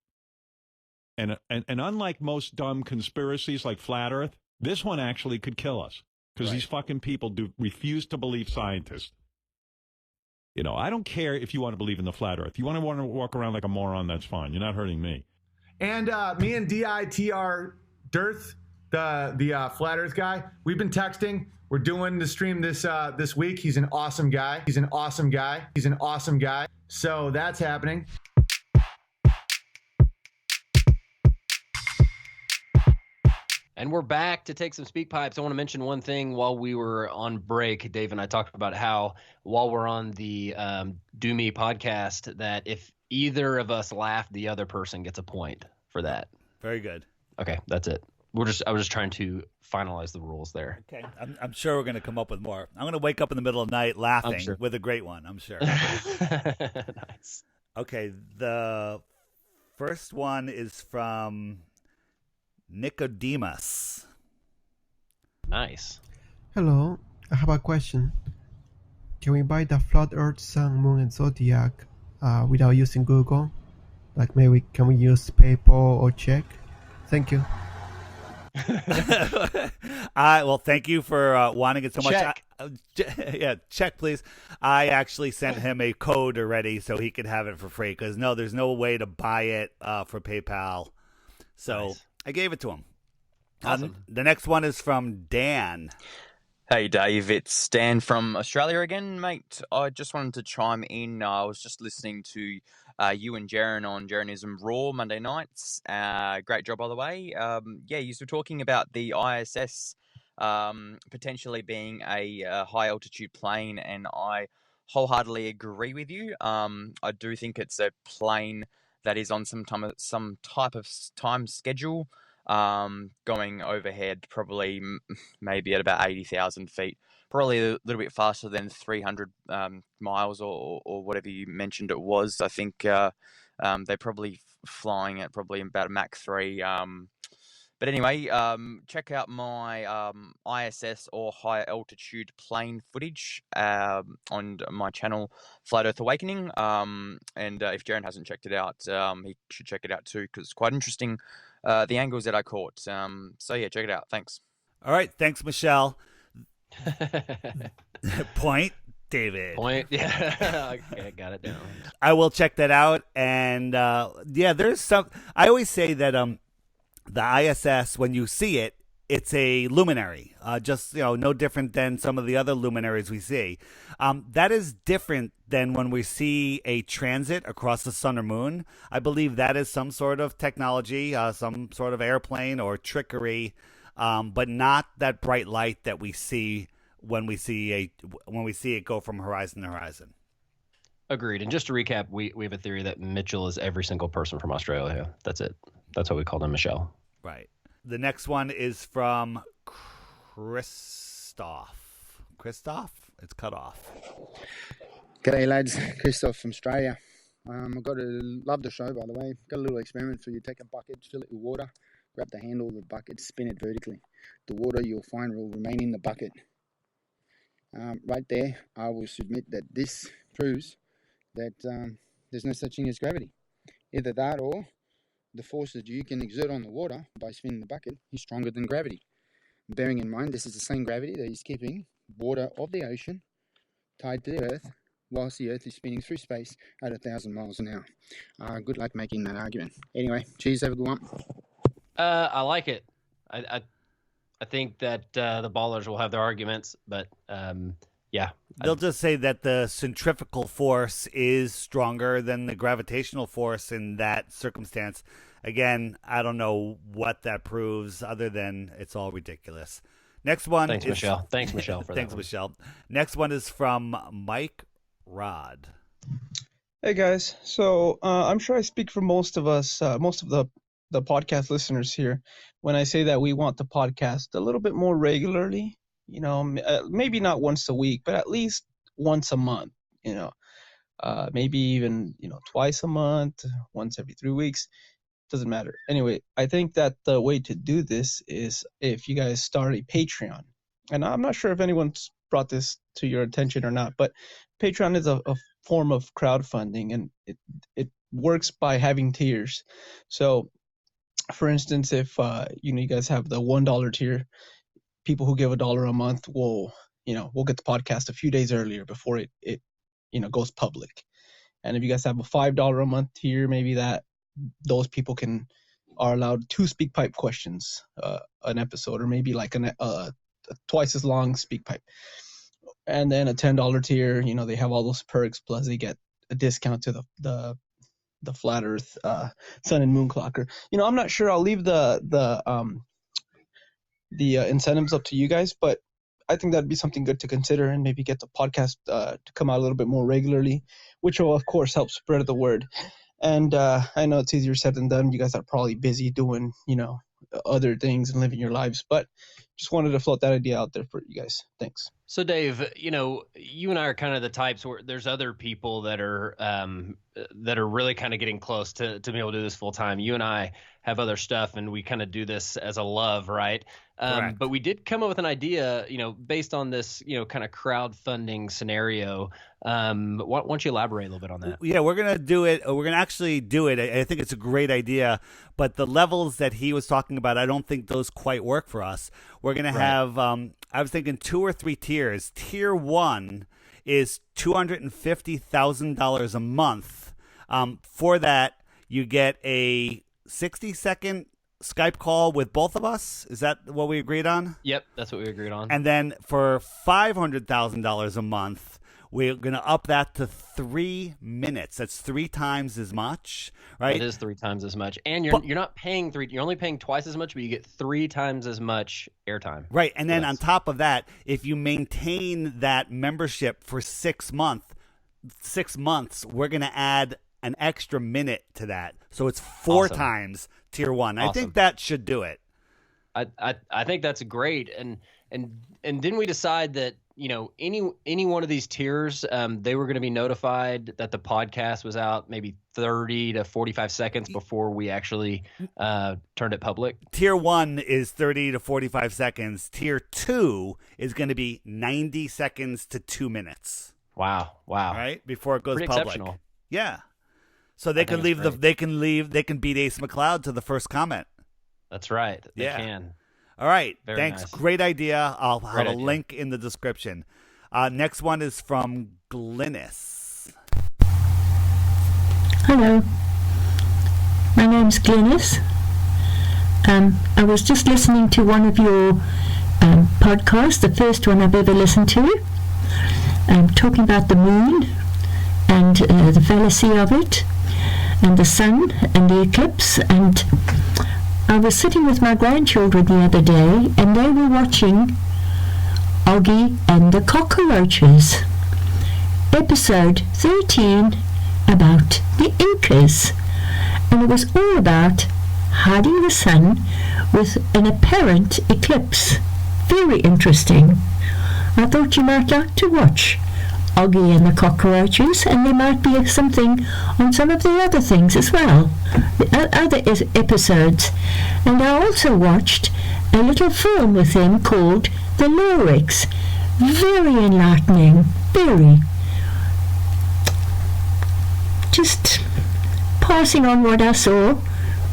And unlike most dumb conspiracies like Flat Earth, this one actually could kill us. Because these fucking people refuse to believe scientists. You know, I don't care if you want to believe in the flat earth. You want to walk around like a moron, that's fine. You're not hurting me. And me and DITR Dearth, the flat earth guy, we've been texting. We're doing the stream this week. He's an awesome guy. He's an awesome guy. So that's happening. And we're back to take some speak pipes. I want to mention one thing while we were on break. Dave and I talked about how while we're on the Do Me podcast, that if either of us laugh, the other person gets a point for that. Very good. Okay, that's it. I was just trying to finalize the rules there. Okay, I'm sure we're going to come up with more. I'm going to wake up in the middle of the night laughing with a great one, I'm sure. Nice. Okay, the first one is from Nicodemus. Nice. Hello, I have a question. Can we buy the Flat Earth, Sun, Moon, and Zodiac without using Google? Like maybe can we use PayPal or check? Thank you. Well, thank you for wanting it so Check. much. Check, please. I actually sent him a code already so he could have it for free because there's no way to buy it for PayPal. So Nice. I gave it to him. Awesome. The next one is from Dan. Hey Dave, it's Dan from Australia again, mate. I just wanted to chime in. I was just listening to you and Jaren on Jarenism Raw Monday nights. Great job, by the way. You were talking about the ISS potentially being a high altitude plane, and I wholeheartedly agree with you. I do think it's a plane that is on some type of time schedule, going overhead, probably maybe at about 80,000 feet, probably a little bit faster than 300 miles or whatever you mentioned it was. I think they're probably flying at probably about Mach 3. But anyway, check out my ISS or high altitude plane footage on my channel, Flat Earth Awakening. And if Jaron hasn't checked it out, he should check it out too, because it's quite interesting, the angles that I caught. So yeah, check it out. Thanks. All right. Thanks, Michelle. Point, David. Point. Yeah. Okay, got it down. I will check that out. And yeah, there's some. I always say that the ISS, when you see it, it's a luminary, just no different than some of the other luminaries we see. That is different than when we see a transit across the sun or moon. I believe that is some sort of technology, some sort of airplane or trickery, but not that bright light that we see when we see it go from horizon to horizon. Agreed. And just to recap, we have a theory that Mitchell is every single person from Australia. That's it. That's why we called him Michelle. Right. The next one is from Christoph. Christoph? It's cut off. G'day, lads. Christoph from Australia. Love the show, by the way. Got a little experiment for you. Take a bucket, fill it with water, grab the handle of the bucket, spin it vertically. The water you'll find will remain in the bucket. Right there, I will submit that this proves that there's no such thing as gravity. Either that or the force that you can exert on the water by spinning the bucket is stronger than gravity. Bearing in mind, this is the same gravity that is keeping water of the ocean tied to the Earth whilst the Earth is spinning through space at 1,000 miles an hour. Good luck making that argument. Anyway, cheers, have a good one. I like it. I think that the ballers will have their arguments, but yeah. They'll just say that the centrifugal force is stronger than the gravitational force in that circumstance. Again, I don't know what that proves other than it's all ridiculous. Next one. Thanks, Michelle. Thanks, Michelle, for thanks, that one. Michelle. Next one is from Mike Rod. Hey, guys. So I'm sure I speak for most of us, most of the podcast listeners here, when I say that we want the podcast a little bit more regularly. Maybe not once a week, but at least once a month, maybe even, twice a month, once every 3 weeks, doesn't matter. Anyway, I think that the way to do this is if you guys start a Patreon, and I'm not sure if anyone's brought this to your attention or not, but Patreon is a form of crowdfunding, and it works by having tiers. So for instance, if, you guys have the $1 tier, people who give $1 a month will get the podcast a few days earlier before it goes public. And if you guys have a $5 a month tier, maybe those people are allowed 2 SpeakPipe questions an episode, or maybe like a twice as long SpeakPipe. And then a $10 tier, they have all those perks, plus they get a discount to the Flat Earth Sun and Moon Clocker. I'm not sure. I'll leave the incentives up to you guys, but I think that'd be something good to consider, and maybe get the podcast to come out a little bit more regularly, which will of course help spread the word. And I know it's easier said than done. You guys are probably busy doing other things and living your lives, but just wanted to float that idea out there for you guys. Thanks. So Dave, you and I are kind of the types where there's other people that are really kind of getting close to being able to do this full time. You and I have other stuff, and we kind of do this as a love, right? But we did come up with an idea, based on this, kind of crowdfunding scenario. Why don't you elaborate a little bit on that? Yeah, we're going to do it. We're going to actually do it. I think it's a great idea, but the levels that he was talking about, I don't think those quite work for us. We're going to have, I was thinking 2 or 3 tiers. Tier 1 is $250,000 a month. For that, you get a 60-second Skype call with both of us. Is that what we agreed on? Yep, that's what we agreed on. And then for $500,000 a month, we're going to up that to 3 minutes. That's 3 times as much, right? It is 3 times as much. And you're not paying you're only paying twice as much, but you get 3 times as much airtime. Right. And then on top of that, if you maintain that membership for 6 months, 6 months, we're going to add an extra minute to that. So it's 4 Awesome. times tier 1. I Awesome. think that should do it. I think that's great. And didn't we decide that, any one of these tiers, they were going to be notified that the podcast was out maybe 30 to 45 seconds before we actually turned it public? Tier 1 is 30 to 45 seconds. Tier 2 is going to be 90 seconds to 2 minutes. Wow. Right? Before it goes Pretty public. exceptional. Yeah. So they can leave they can beat Ace McLeod to the first comment. That's right. They Yeah. can. All right. Very Thanks. nice. Great idea. I'll have Great a idea. link in the description. Next one is from Glynis. Hello, my name's Glynis. I was just listening to one of your podcasts, the first one I've ever listened to, talking about the moon and the fallacy of it, and the sun and the eclipse. And I was sitting with my grandchildren the other day, and they were watching Oggy and the Cockroaches, episode 13, about the Incas, and it was all about hiding the sun with an apparent eclipse. Very interesting. I thought you might like to watch Oggy and the Cockroaches, and there might be something on some of the other things as well, the other episodes. And I also watched a little film with them called The Lyrics. Very enlightening, very. Just passing on what I saw,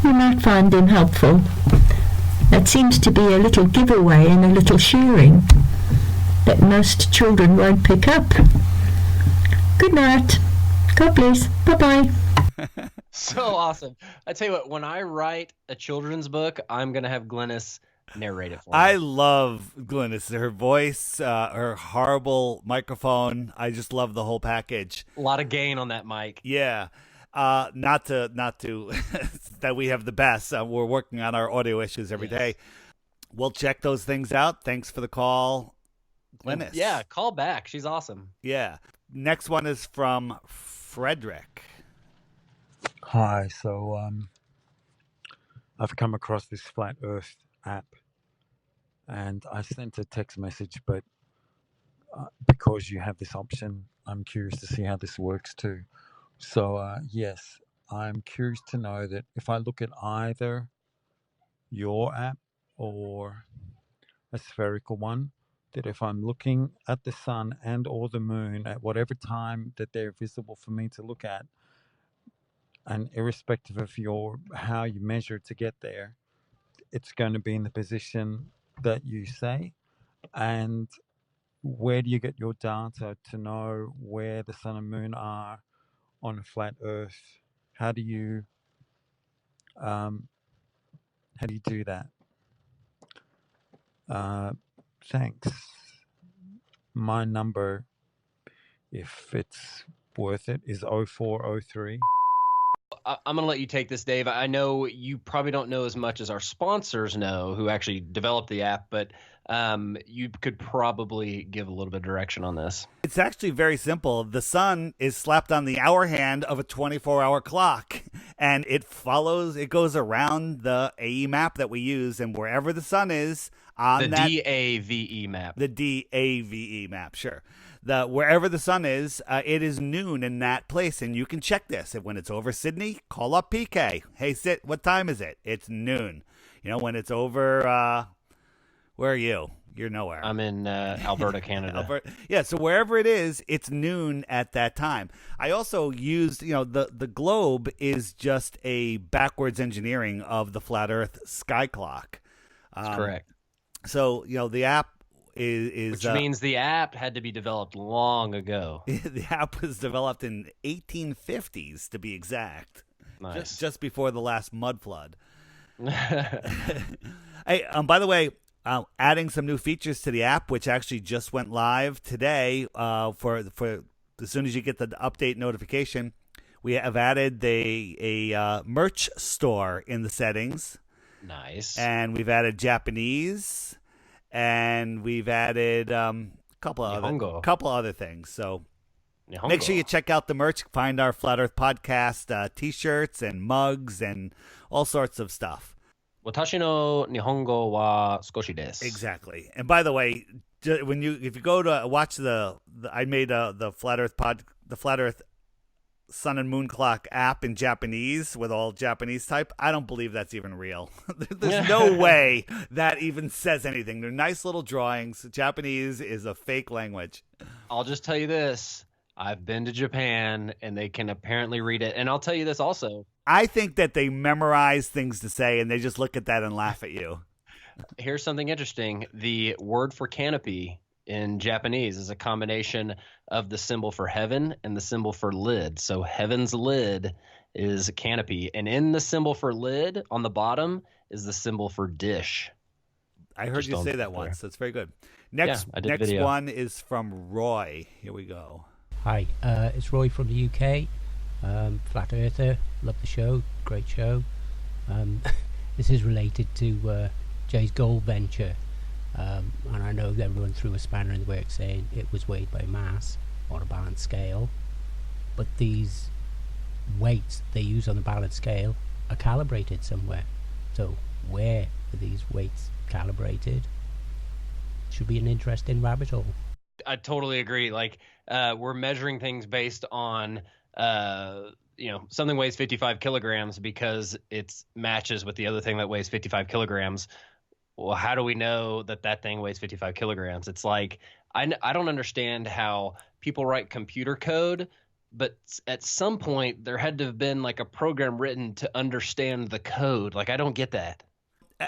you might find them helpful. That seems to be a little giveaway and a little sharing that most children won't pick up. Good night. God bless. Bye-bye. So awesome. I tell you what, when I write a children's book, I'm going to have Glynis narrate it for me. I love Glynis. Her voice, her horrible microphone. I just love the whole package. A lot of gain on that mic. Yeah. Not to that we have the best. We're working on our audio issues every day. We'll check those things out. Thanks for the call, Glynis. Yeah, call back. She's awesome. Yeah. Next one is from Frederick. Hi, so I've come across this Flat Earth app, and I sent a text message, but because you have this option, I'm curious to see how this works too. So yes, I'm curious to know that if I look at either your app or a spherical one, that if I'm looking at the sun and or the moon at whatever time that they're visible for me to look at, and irrespective of how you measure to get there, it's going to be in the position that you say. And where do you get your data to know where the sun and moon are on a flat Earth? How do you do that? Thanks. My number, if it's worth it, is 0403. I'm going to let you take this, Dave. I know you probably don't know as much as our sponsors know, who actually developed the app, but you could probably give a little bit of direction on this. It's actually very simple. The sun is slapped on the hour hand of a 24-hour clock, and it goes around the AE map that we use, and wherever the sun is on the DAVE map. The DAVE map, sure. Wherever the sun is, it is noon in that place, and you can check this. When it's over Sydney, call up PK. Hey, Sit, what time is it? It's noon. When it's over, where are you? You're nowhere. I'm in Alberta, Canada. Yeah, so wherever it is, it's noon at that time. I also used, the globe is just a backwards engineering of the flat Earth sky clock. That's correct. So, the app is which means the app had to be developed long ago. The app was developed in 1850s, to be exact. Nice. Just before the last mud flood. Hey, by the way, adding some new features to the app, which actually just went live today. For as soon as you get the update notification, we have added a merch store in the settings. Nice. And we've added Japanese, and we've added a couple other things. So Make sure you check out the merch. Find our Flat Earth Podcast T-shirts and mugs and all sorts of stuff. Watashi no Nihongo wa skoshi desu. Exactly. And by the way, if you go to watch I made the Flat Earth Sun and Moon Clock app in Japanese with all Japanese type. I don't believe that's even real. There's no way that even says anything. They're nice little drawings. Japanese is a fake language. I'll just tell you this. I've been to Japan, and they can apparently read it. And I'll tell you this also. I think that they memorize things to say, and they just look at that and laugh at you. Here's something interesting. The word for canopy in Japanese is a combination of the symbol for heaven and the symbol for lid. So heaven's lid is canopy. And in the symbol for lid on the bottom is the symbol for dish. I heard you say that once. That's very good. Next one is from Roy. Here we go. Hi, it's Roy from the UK. Flat Earther. Love the show. Great show. This is related to Jay's gold venture. And I know everyone threw a spanner in the works saying it was weighed by mass on a balance scale, but these weights they use on the balance scale are calibrated somewhere. So where are these weights calibrated? Should be an interesting rabbit hole. I totally agree. Like we're measuring things based on something weighs 55 kilograms because it matches with the other thing that weighs 55 kilograms. Well, how do we know that thing weighs 55 kilograms? It's like, I don't understand how people write computer code, but at some point there had to have been like a program written to understand the code. Like, I don't get that.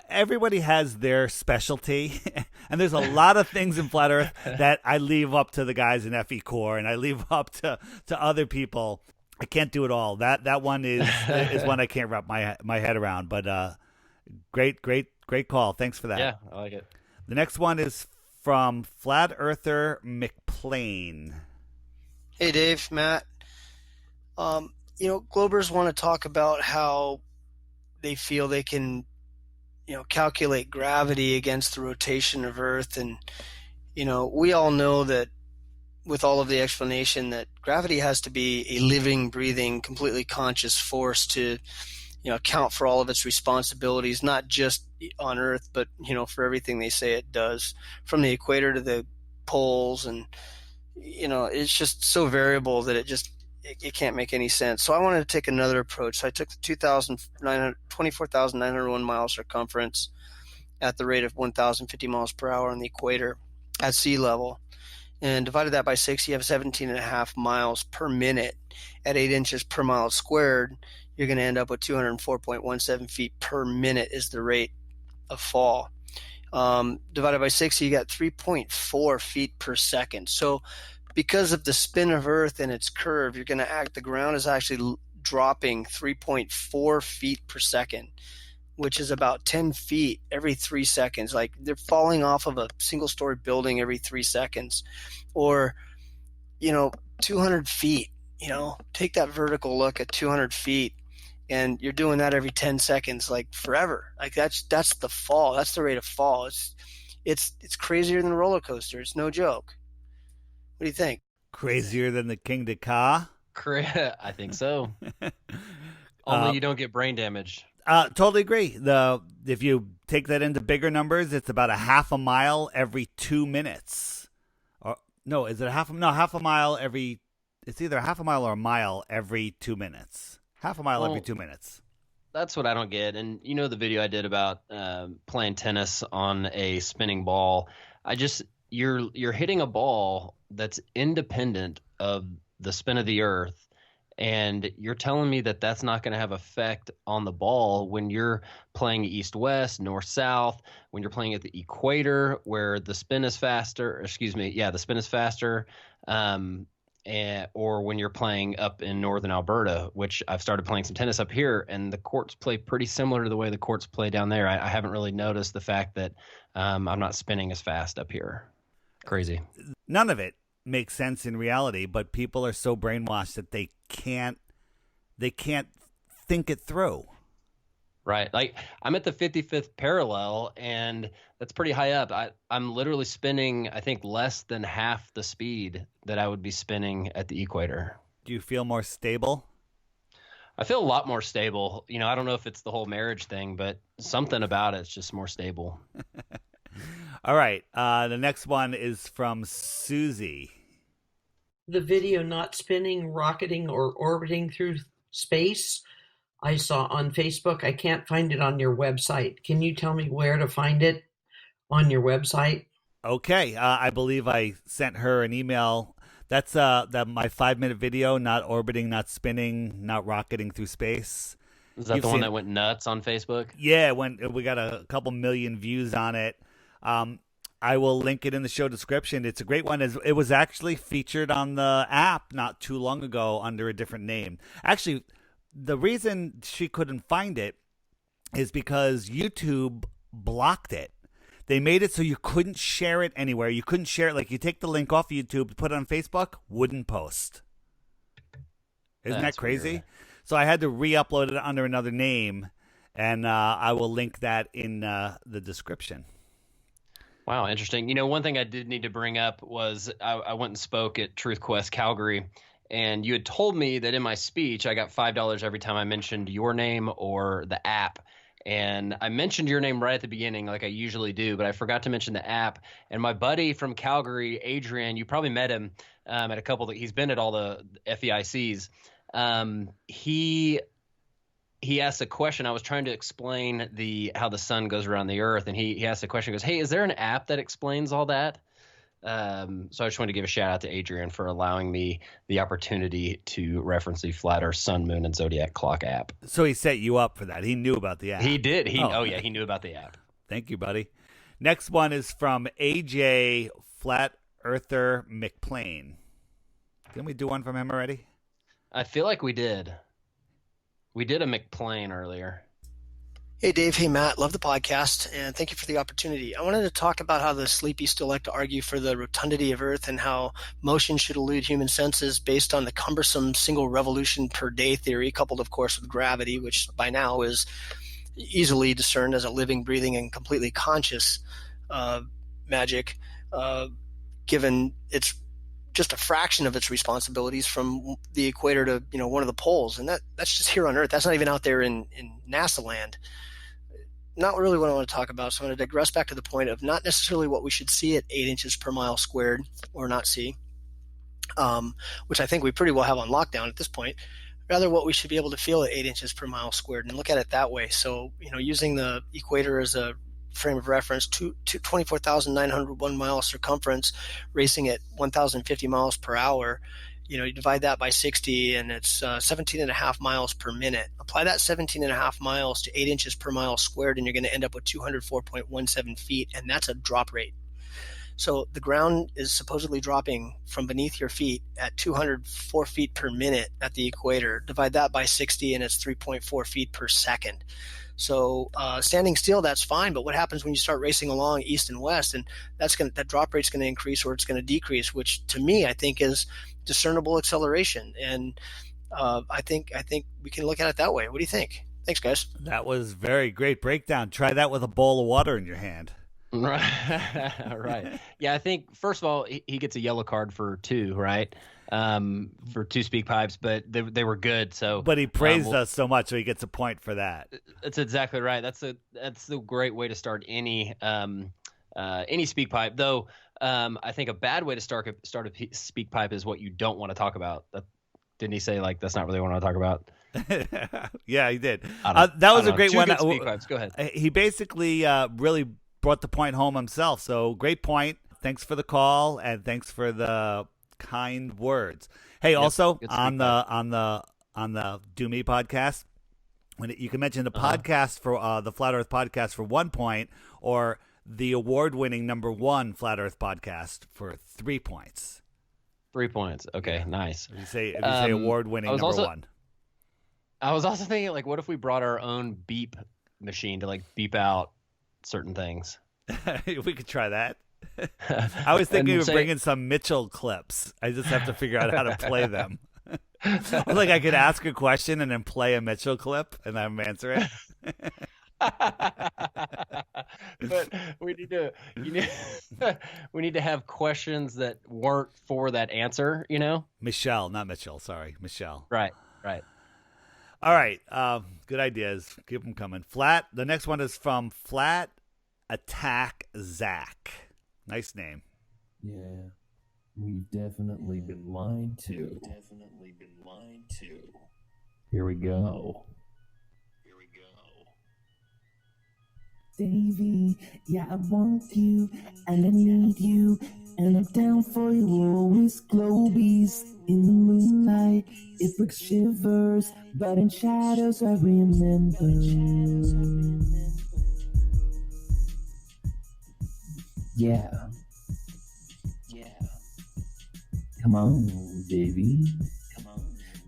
Everybody has their specialty, and there's a lot of things in Flat Earth that I leave up to the guys in FE Core, and I leave up to other people. I can't do it all. That one is one I can't wrap my head around, but Great call. Thanks for that. Yeah, I like it. The next one is from Flat Earther McPlain. Hey, Dave, Matt. Globers want to talk about how they feel they can, calculate gravity against the rotation of Earth. And, we all know that with all of the explanation that gravity has to be a living, breathing, completely conscious force to account for all of its responsibilities, not just on Earth, but, for everything they say it does, from the equator to the poles. And, it's just so variable that it can't make any sense. So I wanted to take another approach. So I took the 24,901 mile circumference at the rate of 1,050 miles per hour on the equator at sea level, and divided that by 6, you have 17.5 miles per minute at 8 inches per mile squared. You're going to end up with 204.17 feet per minute is the rate of fall. Divided by 6, you got 3.4 feet per second. So because of the spin of Earth and its curve, you're going to the ground is actually dropping 3.4 feet per second, which is about 10 feet every 3 seconds. Like they're falling off of a single-story building every 3 seconds. Or, 200 feet, take that vertical look at 200 feet. And you're doing that every 10 seconds, like forever. Like that's the fall. That's the rate of fall. It's crazier than a roller coaster. It's no joke. What do you think? Crazier than the King de Ka? I think so. Only you don't get brain damage. Totally agree. If you take that into bigger numbers, it's about a half a mile every 2 minutes. Or no, is it half a mile every? It's either a half a mile or a mile every 2 minutes. Half a mile every 2 minutes. That's what I don't get. And the video I did about playing tennis on a spinning ball. You're hitting a ball that's independent of the spin of the Earth, and you're telling me that that's not going to have effect on the ball when you're playing east-west, north-south, when you're playing at the equator where the spin is faster. The spin is faster. Or when you're playing up in northern Alberta, which I've started playing some tennis up here, and the courts play pretty similar to the way the courts play down there. I haven't really noticed the fact that I'm not spinning as fast up here. Crazy. None of it makes sense in reality, but people are so brainwashed that they can't think it through. Right. Like I'm at the 55th parallel, and that's pretty high up. I'm literally spinning, I think, less than half the speed that I would be spinning at the equator. Do you feel more stable? I feel a lot more stable. You know, I don't know if it's the whole marriage thing, but something about it's just more stable. All right. The next one is from Susie. The video not spinning, rocketing, or orbiting through space I saw on Facebook. I can't find it on your website. Can you tell me where to find it on your website? Okay. I believe I sent her an email. That's my 5-minute video, not orbiting, not spinning, not rocketing through space. Is that the one that went nuts on Facebook? Yeah, we got a couple million views on it. I will link it in the show description. It's a great one. It was actually featured on the app not too long ago under a different name. Actually, the reason she couldn't find it is because YouTube blocked it. They made it so you couldn't share it anywhere. You couldn't share it. Like, you take the link off YouTube, put it on Facebook, wouldn't post. Isn't that crazy? Weird. So I had to re-upload it under another name, and I will link that in the description. Wow, interesting. You know, one thing I did need to bring up was I went and spoke at Truth Quest Calgary, and you had told me that in my speech I got $5 every time I mentioned your name or the app. And I mentioned your name right at the beginning, like I usually do, but I forgot to mention the app. And my buddy from Calgary, Adrian, you probably met him at a couple he's been at all the FEICs. He asked a question. I was trying to explain how the sun goes around the earth, and he asked a question. He goes, "Hey, is there an app that explains all that?" So I just wanted to give a shout out to Adrian for allowing me the opportunity to reference the Flat Earth Sun, Moon, and Zodiac Clock app. So he set you up for that. He knew about the app. He did. He knew about the app. Thank you, buddy. Next one is from AJ Flat Earther McPlain. Didn't we do one from him already? I feel like we did. We did a McPlain earlier. Hey, Dave. Hey, Matt. Love the podcast, and thank you for the opportunity. I wanted to talk about how the sleepy still like to argue for the rotundity of Earth and how motion should elude human senses based on the cumbersome single revolution per day theory, coupled, of course, with gravity, which by now is easily discerned as a living, breathing, and completely conscious magic, given its just a fraction of its responsibilities from the equator to one of the poles, and that's just here on Earth. That's not even out there in NASA land. Not really what I want to talk about. So I'm going to digress back to the point of not necessarily what we should see at 8 inches per mile squared or not see, which I think we pretty well have on lockdown at this point. Rather, what we should be able to feel at 8 inches per mile squared, and look at it that way. So using the equator as a frame of reference, 24,901 miles circumference, racing at 1,050 miles per hour. You divide that by 60, and it's 17 and a half miles per minute. Apply that 17 and a half miles to 8 inches per mile squared, and you're going to end up with 204.17 feet, and that's a drop rate. So the ground is supposedly dropping from beneath your feet at 204 feet per minute at the equator. Divide that by 60, and it's 3.4 feet per second. So standing still, that's fine. But what happens when you start racing along east and west? And that drop rate's going to increase or it's going to decrease, which to me I think is discernible acceleration. And I think we can look at it that way. What do you think? Thanks, guys. That was very great breakdown. Try that with a bowl of water in your hand. Right. Yeah, I think first of all he gets a yellow card for 2, right? For 2 speak pipes, but they were good. So, but he praised us so much, so he gets a point for that. That's exactly right. That's a great way to start any speak pipe. Though I think a bad way to start a speak pipe is what you don't want to talk about. Didn't he say like that's not really what I want to talk about? Yeah, he did. That was a great one. Speak pipes. Go ahead. He basically really brought the point home himself. So great point. Thanks for the call and thanks for the kind words. Hey, also on the Do Me podcast, when you can mention the podcast for the Flat Earth podcast for 1 point, or the award-winning #1 Flat Earth podcast for 3 points. 3 points. Okay, nice. If you say award-winning #1. I was also thinking, like, what if we brought our own beep machine to like beep out certain things? We could try that. I was thinking of bringing some Mitchell clips. I just have to figure out how to play them. Like I could ask a question and then play a Mitchell clip and have him answer it. But we need to, we need to have questions that weren't for that answer. Michelle, not Mitchell. Sorry, Michelle. Right. Right. All right. Good ideas. Keep them coming. Flat. The next one is from Flat Attack Zach. Nice name. Yeah, we've definitely been lied to. Here we go. Davy, yeah, I want you, and I need you, and I'm down for you always. Globies in the moonlight, it brings shivers, but in shadows I remember. Yeah. Come on, Davy.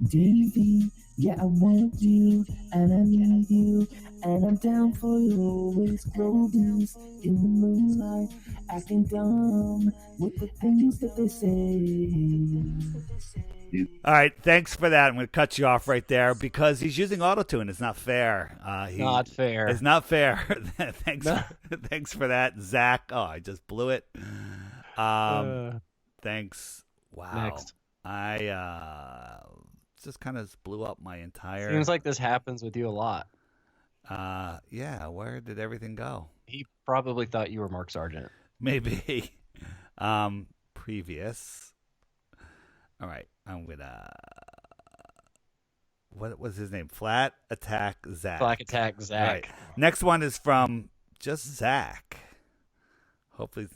Davy, yeah, I want you, and I need you, and I'm down for you always. Globies in the moonlight, acting dumb with the things that they say. All right, thanks for that. I'm going to cut you off right there because he's using autotune. It's not fair. Not fair. It's not fair. Thanks for that, Zach. Oh, I just blew it. Thanks. Wow. Next. I just kind of blew up my entire. Seems like this happens with you a lot. Yeah. Where did everything go? He probably thought you were Mark Sargent. Maybe. Previous. All right. I'm gonna. What was his name? Flat Attack Zach. Flat Attack Zach. All right. Next one is from just Zach. Hopefully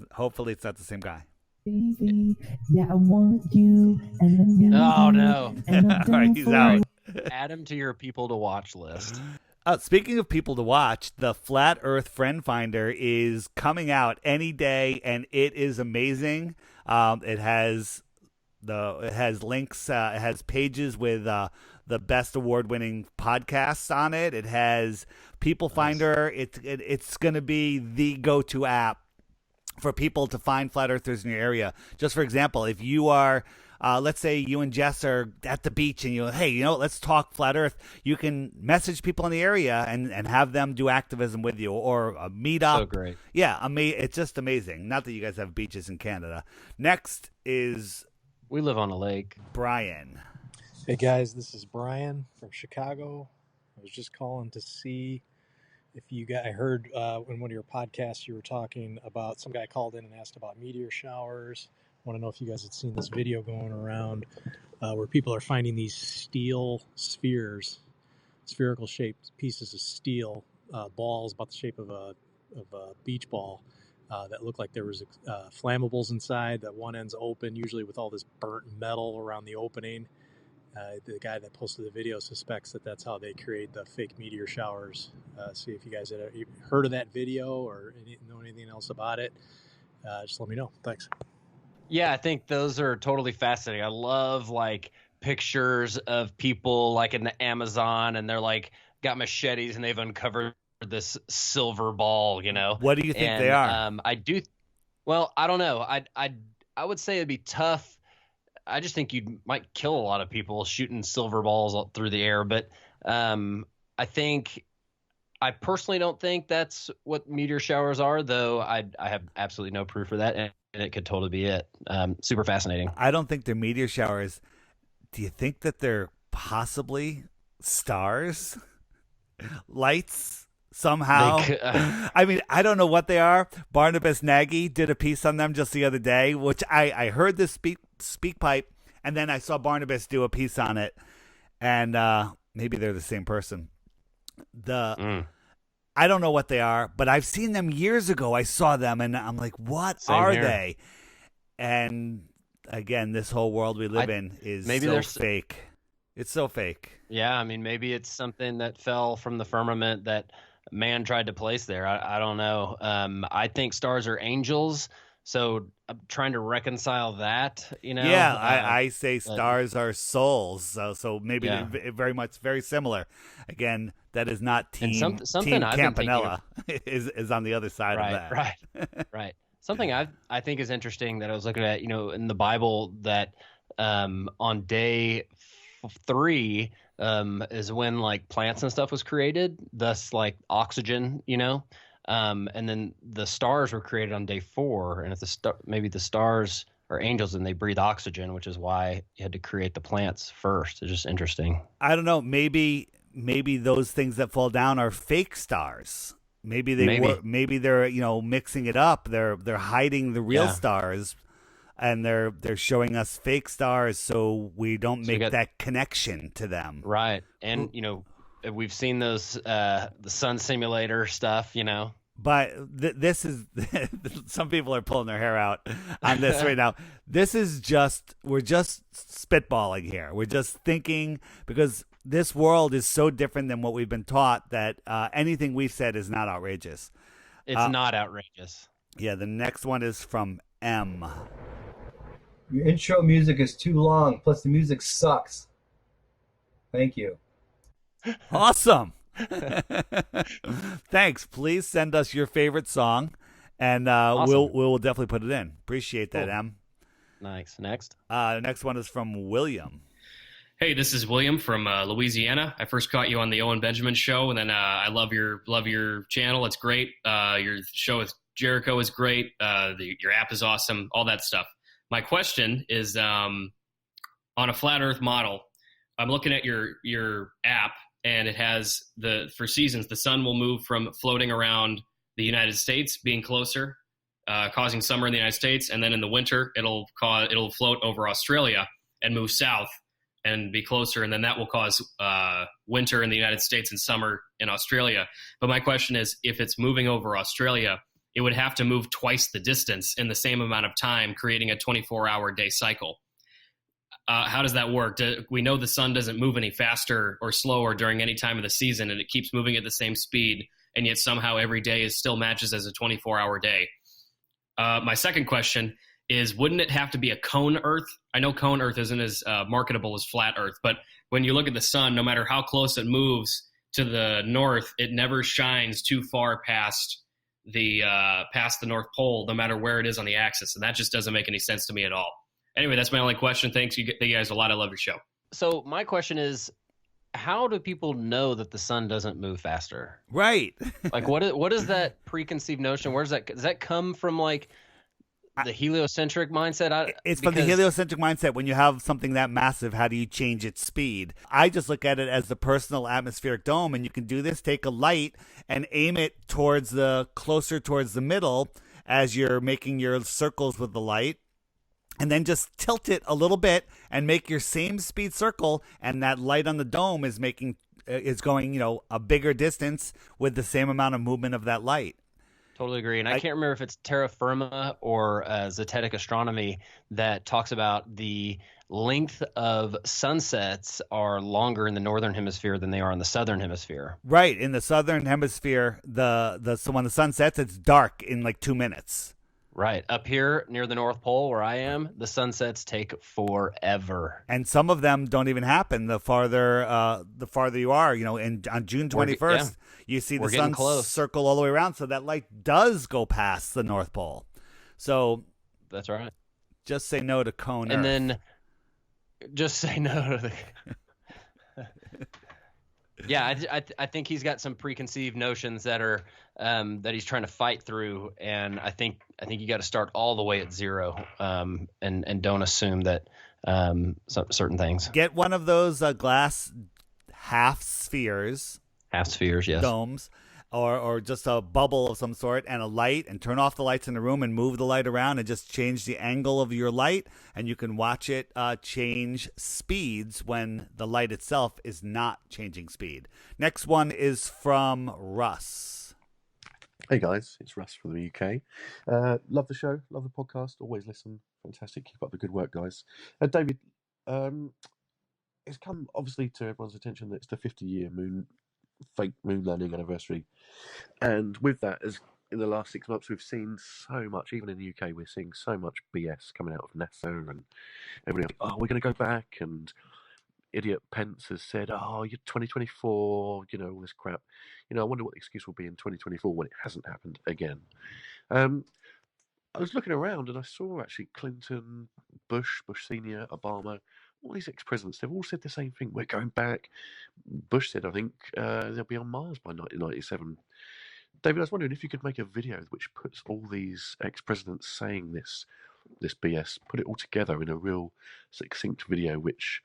it's not the same guy. Davy, yeah, I want you, and I need Oh, you, no. and I'm All down right, he's for out. you. Add him to your people to watch list. Speaking of people to watch, the Flat Earth Friend Finder is coming out any day, and it is amazing. It has links. It has pages with the best award-winning podcasts on it. It has People Finder. It's going to be the go-to app for people to find flat earthers in your area. Just for example, if you are, let's say you and Jess are at the beach and hey, let's talk flat earth. You can message people in the area and have them do activism with you or a meetup. So great. Yeah, it's just amazing. Not that you guys have beaches in Canada. Next is... We live on a lake. Brian. Hey guys, this is Brian from Chicago. I was just calling to see if you got, I heard in one of your podcasts you were talking about, some guy called in and asked about meteor showers. I want to know if you guys had seen this video going around where people are finding these steel spheres, spherical shaped pieces of steel, balls about the shape of a beach ball that look like there was flammables inside, that one end's open, usually with all this burnt metal around the opening. The guy that posted the video suspects that that's how they create the fake meteor showers. See if you guys had heard of that video or know anything else about it. Just let me know. Thanks. Yeah, I think those are totally fascinating. I love pictures of people in the Amazon and they're got machetes and they've uncovered this silver ball, What do you think they are? Well, I don't know. I would say it'd be tough. I just think you might kill a lot of people shooting silver balls through the air. But I personally don't think that's what meteor showers are, though I have absolutely no proof for that, and it could totally be it. Super fascinating. I don't think they're meteor showers. Do you think that they're possibly stars? Lights? Somehow. I mean, I don't know what they are. Barnabas Nagy did a piece on them just the other day, which I heard this speak pipe, and then I saw Barnabas do a piece on it, and maybe they're the same person. I don't know what they are, but I've seen them years ago. I saw them, and I'm like, what are they? And again, this whole world we live in is so fake. It's so fake. Yeah, I mean, maybe it's something that fell from the firmament that man tried to place there. I don't know. I think stars are angels, so I'm trying to reconcile that. Yeah, I say stars are souls, so maybe they're very similar. Again, that is not Team Campanella is on the other side of that. Right. Something I think is interesting that I was looking at, in the Bible, that on day 3 is when like plants and stuff was created, thus like oxygen, and then the stars were created on day 4, and if maybe the stars are angels and they breathe oxygen, which is why you had to create the plants first. It's just interesting. I don't know. Maybe those things that fall down are fake stars. Maybe maybe they're mixing it up. They're hiding the real stars, and they're showing us fake stars so we don't make that connection to them. Right. And we've seen those the sun simulator stuff, But this is some people are pulling their hair out on this right now. This is we're just spitballing here. We're just thinking, because this world is so different than what we've been taught that anything we've said is not outrageous. It's not outrageous. Yeah, the next one is from M. Your intro music is too long, plus the music sucks. Thank you. Awesome. Thanks. Please send us your favorite song, and Awesome. we'll definitely put it in. Appreciate that, Cool. M. Next. The next one is from William. Hey, this is William from Louisiana. I first caught you on the Owen Benjamin show, and then I love your channel. It's great. Your show with Jericho is great. Your app is awesome. All that stuff. My question is, on a flat Earth model, I'm looking at your app, and it has for seasons, the sun will move from floating around the United States, being closer, causing summer in the United States, and then in the winter, it'll float over Australia and move south and be closer, and then that will cause winter in the United States and summer in Australia. But my question is, if it's moving over Australia, it would have to move twice the distance in the same amount of time, creating a 24-hour day cycle. How does that work? We know the sun doesn't move any faster or slower during any time of the season, and it keeps moving at the same speed, and yet somehow every day still matches as a 24-hour day. My second question is, wouldn't it have to be a cone Earth? I know cone Earth isn't as marketable as flat Earth, but when you look at the sun, no matter how close it moves to the north, it never shines too far past the North Pole, no matter where it is on the axis, and that just doesn't make any sense to me at all. Anyway, that's my only question. Thanks you guys a lot. I love your show. So my question is, how do people know that the sun doesn't move faster? Right. Like, what is that preconceived notion? Does that come from, like, the heliocentric mindset? It's from the heliocentric mindset. When you have something that massive, how do you change its speed? I just look at it as the personal atmospheric dome, and you can do this. Take a light and aim it closer towards the middle as you're making your circles with the light, and then just tilt it a little bit and make your same speed circle, and that light on the dome is going a bigger distance with the same amount of movement of that light. Totally agree. And I can't remember if it's terra firma or zetetic astronomy that talks about the length of sunsets are longer in the northern hemisphere than they are in the southern hemisphere. Right. In the southern hemisphere, so when the sun sets, it's dark in like 2 minutes. Right. Up here near the North Pole where I am, the sunsets take forever. And some of them don't even happen the farther you are. On June 21st, you see the sun circle all the way around, so that light does go past the North Pole. So that's right. Just say no to cone Earth. And then just say no to the... Yeah, I think he's got some preconceived notions that are that he's trying to fight through, and I think you got to start all the way at zero, and don't assume that certain things. Get one of those glass half spheres, yes, domes, or just a bubble of some sort, and a light, and turn off the lights in the room and move the light around and just change the angle of your light, and you can watch it change speeds when the light itself is not changing speed. Next one is from Russ. Hey guys, it's Russ from the UK. Love the show, love the podcast, always listen. Fantastic, keep up the good work, guys. David, it's come obviously to everyone's attention that it's the 50-year fake moon landing anniversary, and with that, as in the last 6 months, we've seen so much. Even in the UK, we're seeing so much BS coming out of NASA, and everybody else, we're going to go back, and idiot Pence has said, you're 2024, all this crap. I wonder what the excuse will be in 2024 when it hasn't happened again. I was looking around and I saw actually Clinton, Bush Senior, Obama, all these ex-presidents, they've all said the same thing. We're going back. Bush said, I think, they'll be on Mars by 1997. David, I was wondering if you could make a video which puts all these ex-presidents saying this BS, put it all together in a real succinct video, which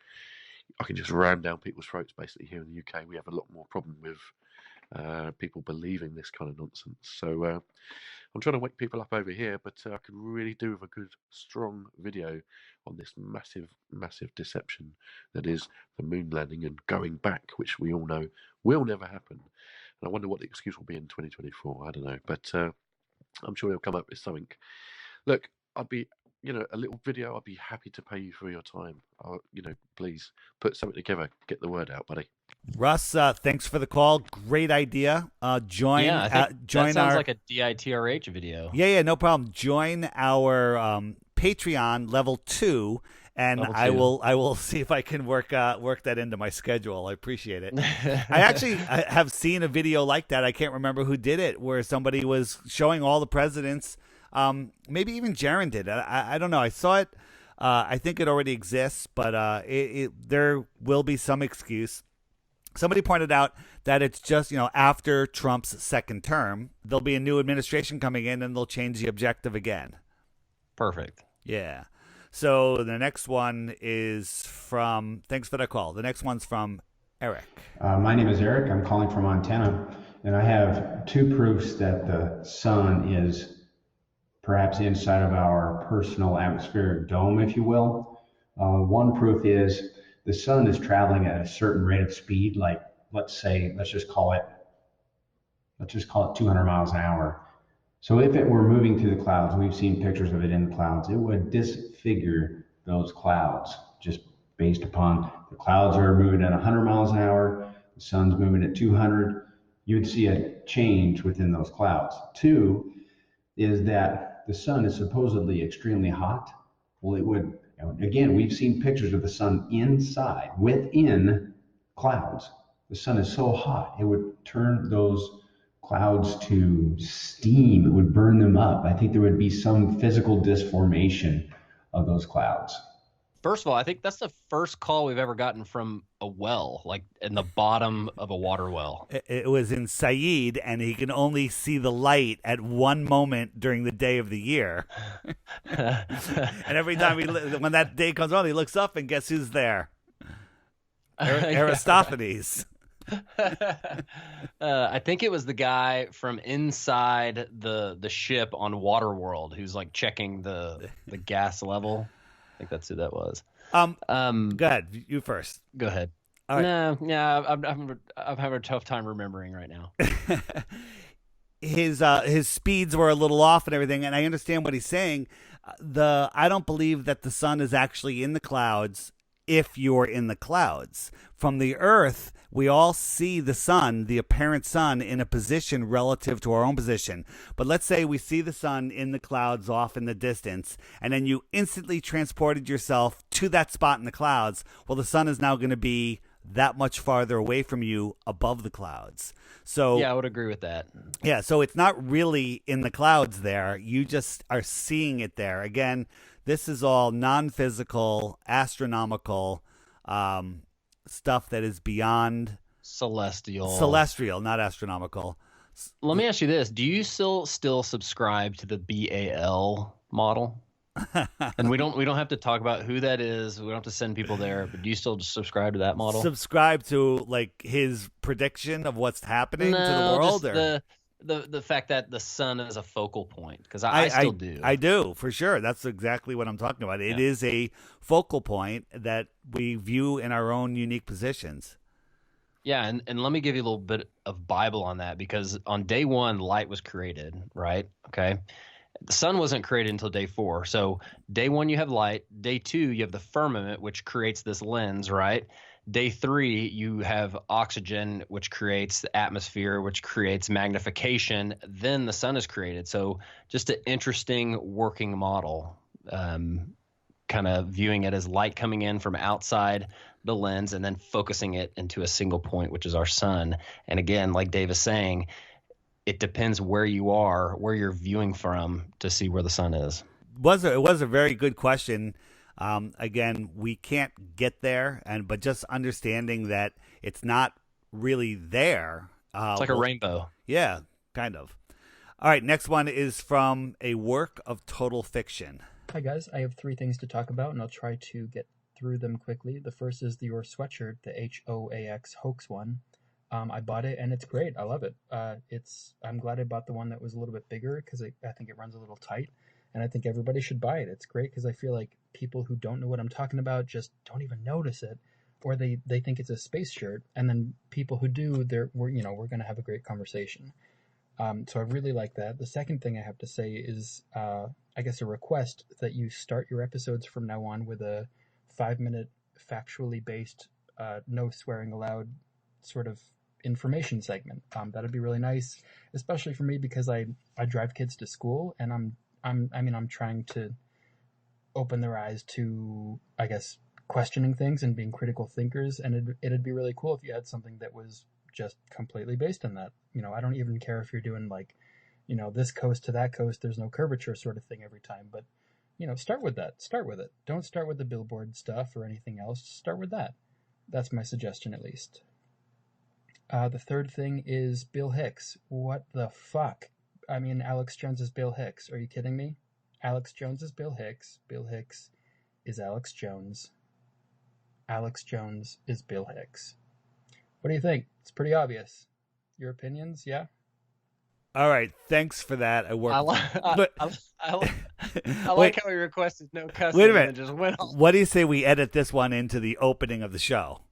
I can just ram down people's throats. Basically, here in the UK, we have a lot more problem with people believing this kind of nonsense. So I'm trying to wake people up over here, but I could really do with a good, strong video on this massive, massive deception that is the moon landing and going back, which we all know will never happen. And I wonder what the excuse will be in 2024. I don't know, but I'm sure they'll come up with something. Look, I'd be, a little video. I'd be happy to pay you for your time. Please put something together. Get the word out, buddy. Russ, thanks for the call. Great idea. Join. Yeah, I think join that sounds our like a DITRH video. Yeah, no problem. Join our Patreon level 2, and Level I 2. will see if I can work that into my schedule. I appreciate it. I have seen a video like that. I can't remember who did it, where somebody was showing all the presidents. Maybe even Jaron did. I don't know. I saw it. I think it already exists, but there will be some excuse. Somebody pointed out that it's just, after Trump's second term, there'll be a new administration coming in and they'll change the objective again. Perfect. Yeah. So the next one is from, thanks for the call. The next one's from Eric. My name is Eric. I'm calling from Montana, and I have 2 proofs that the sun is perhaps inside of our personal atmospheric dome, if you will. One proof is the sun is traveling at a certain rate of speed, like let's just call it 200 miles an hour. So if it were moving through the clouds, we've seen pictures of it in the clouds, it would disfigure those clouds just based upon the clouds are moving at 100 miles an hour, the sun's moving at 200. You'd see a change within those clouds. 2 is that the sun is supposedly extremely hot. Well, it would. Again, we've seen pictures of the sun within clouds. The sun is so hot, it would turn those clouds to steam. It would burn them up. I think there would be some physical disformation of those clouds. First of all, I think that's the first call we've ever gotten from a well, like in the bottom of a water well. It was in Said, and he can only see the light at one moment during the day of the year. And every time when that day comes on, he looks up and guess who's there? Aristophanes. I think it was the guy from inside the ship on Waterworld who's like checking the gas level. I think that's who that was. Go ahead. You first. Go ahead. All right. No, I'm having a tough time remembering right now. His speeds were a little off and everything, and I understand what he's saying. I don't believe that the sun is actually in the clouds if you're in the clouds. From the Earth, we all see the sun, the apparent sun, in a position relative to our own position. But let's say we see the sun in the clouds off in the distance, and then you instantly transported yourself to that spot in the clouds. Well, the sun is now going to be that much farther away from you above the clouds. So yeah, I would agree with that. Yeah, so it's not really in the clouds there. You just are seeing it there. Again, this is all non-physical, astronomical stuff that is beyond celestial, not astronomical. Let me ask you this: do you still subscribe to the BAL model? And we don't have to talk about who that is. We don't have to send people there. But do you still subscribe to that model? Subscribe to like his prediction of what's happening to the world, just or the fact that the sun is a focal point, because I still do. I do, for sure. That's exactly what I'm talking about. It is a focal point that we view in our own unique positions. Yeah, and let me give you a little bit of Bible on that, because on day 1, light was created, right? Okay. The sun wasn't created until day 4. So day 1, you have light. Day 2, you have the firmament, which creates this lens, right? Day 3, you have oxygen, which creates the atmosphere, which creates magnification. Then the sun is created. So just an interesting working model, kind of viewing it as light coming in from outside the lens and then focusing it into a single point, which is our sun. And again, like Dave is saying, it depends where you are, where you're viewing from, to see where the sun is. It was a very good question. Again, we can't get there, but just understanding that it's not really there. It's like a rainbow. Yeah, kind of. All right, next one is from a work of total fiction. Hi guys, I have 3 things to talk about, and I'll try to get through them quickly. The first is your sweatshirt, the HOAX hoax one. I bought it and it's great. I love it. I'm glad I bought the one that was a little bit bigger because I think it runs a little tight, and I think everybody should buy it. It's great because I feel like people who don't know what I'm talking about just don't even notice it, or they think it's a space shirt, and then people who do, we're going to have a great conversation. So I really like that. The second thing I have to say is, I guess, a request that you start your episodes from now on with a 5-minute factually based, no swearing allowed sort of information segment. That'd be really nice, especially for me because I drive kids to school, and I'm trying to open their eyes to, I guess, questioning things and being critical thinkers. And it'd be really cool if you had something that was just completely based on that. I don't even care if you're doing like, this coast to that coast, there's no curvature sort of thing every time, but start with that. Start with it. Don't start with the billboard stuff or anything else. Start with that. That's my suggestion, at least. The third thing is Bill Hicks. What the fuck? I mean, Alex Jones is Bill Hicks. Are you kidding me? Alex Jones is Bill Hicks. Bill Hicks is Alex Jones. Alex Jones is Bill Hicks. What do you think? It's pretty obvious. Your opinions, yeah? All right, thanks for that. I like how he requested no cussing. Wait a minute. And just went off. What do you say we edit this one into the opening of the show?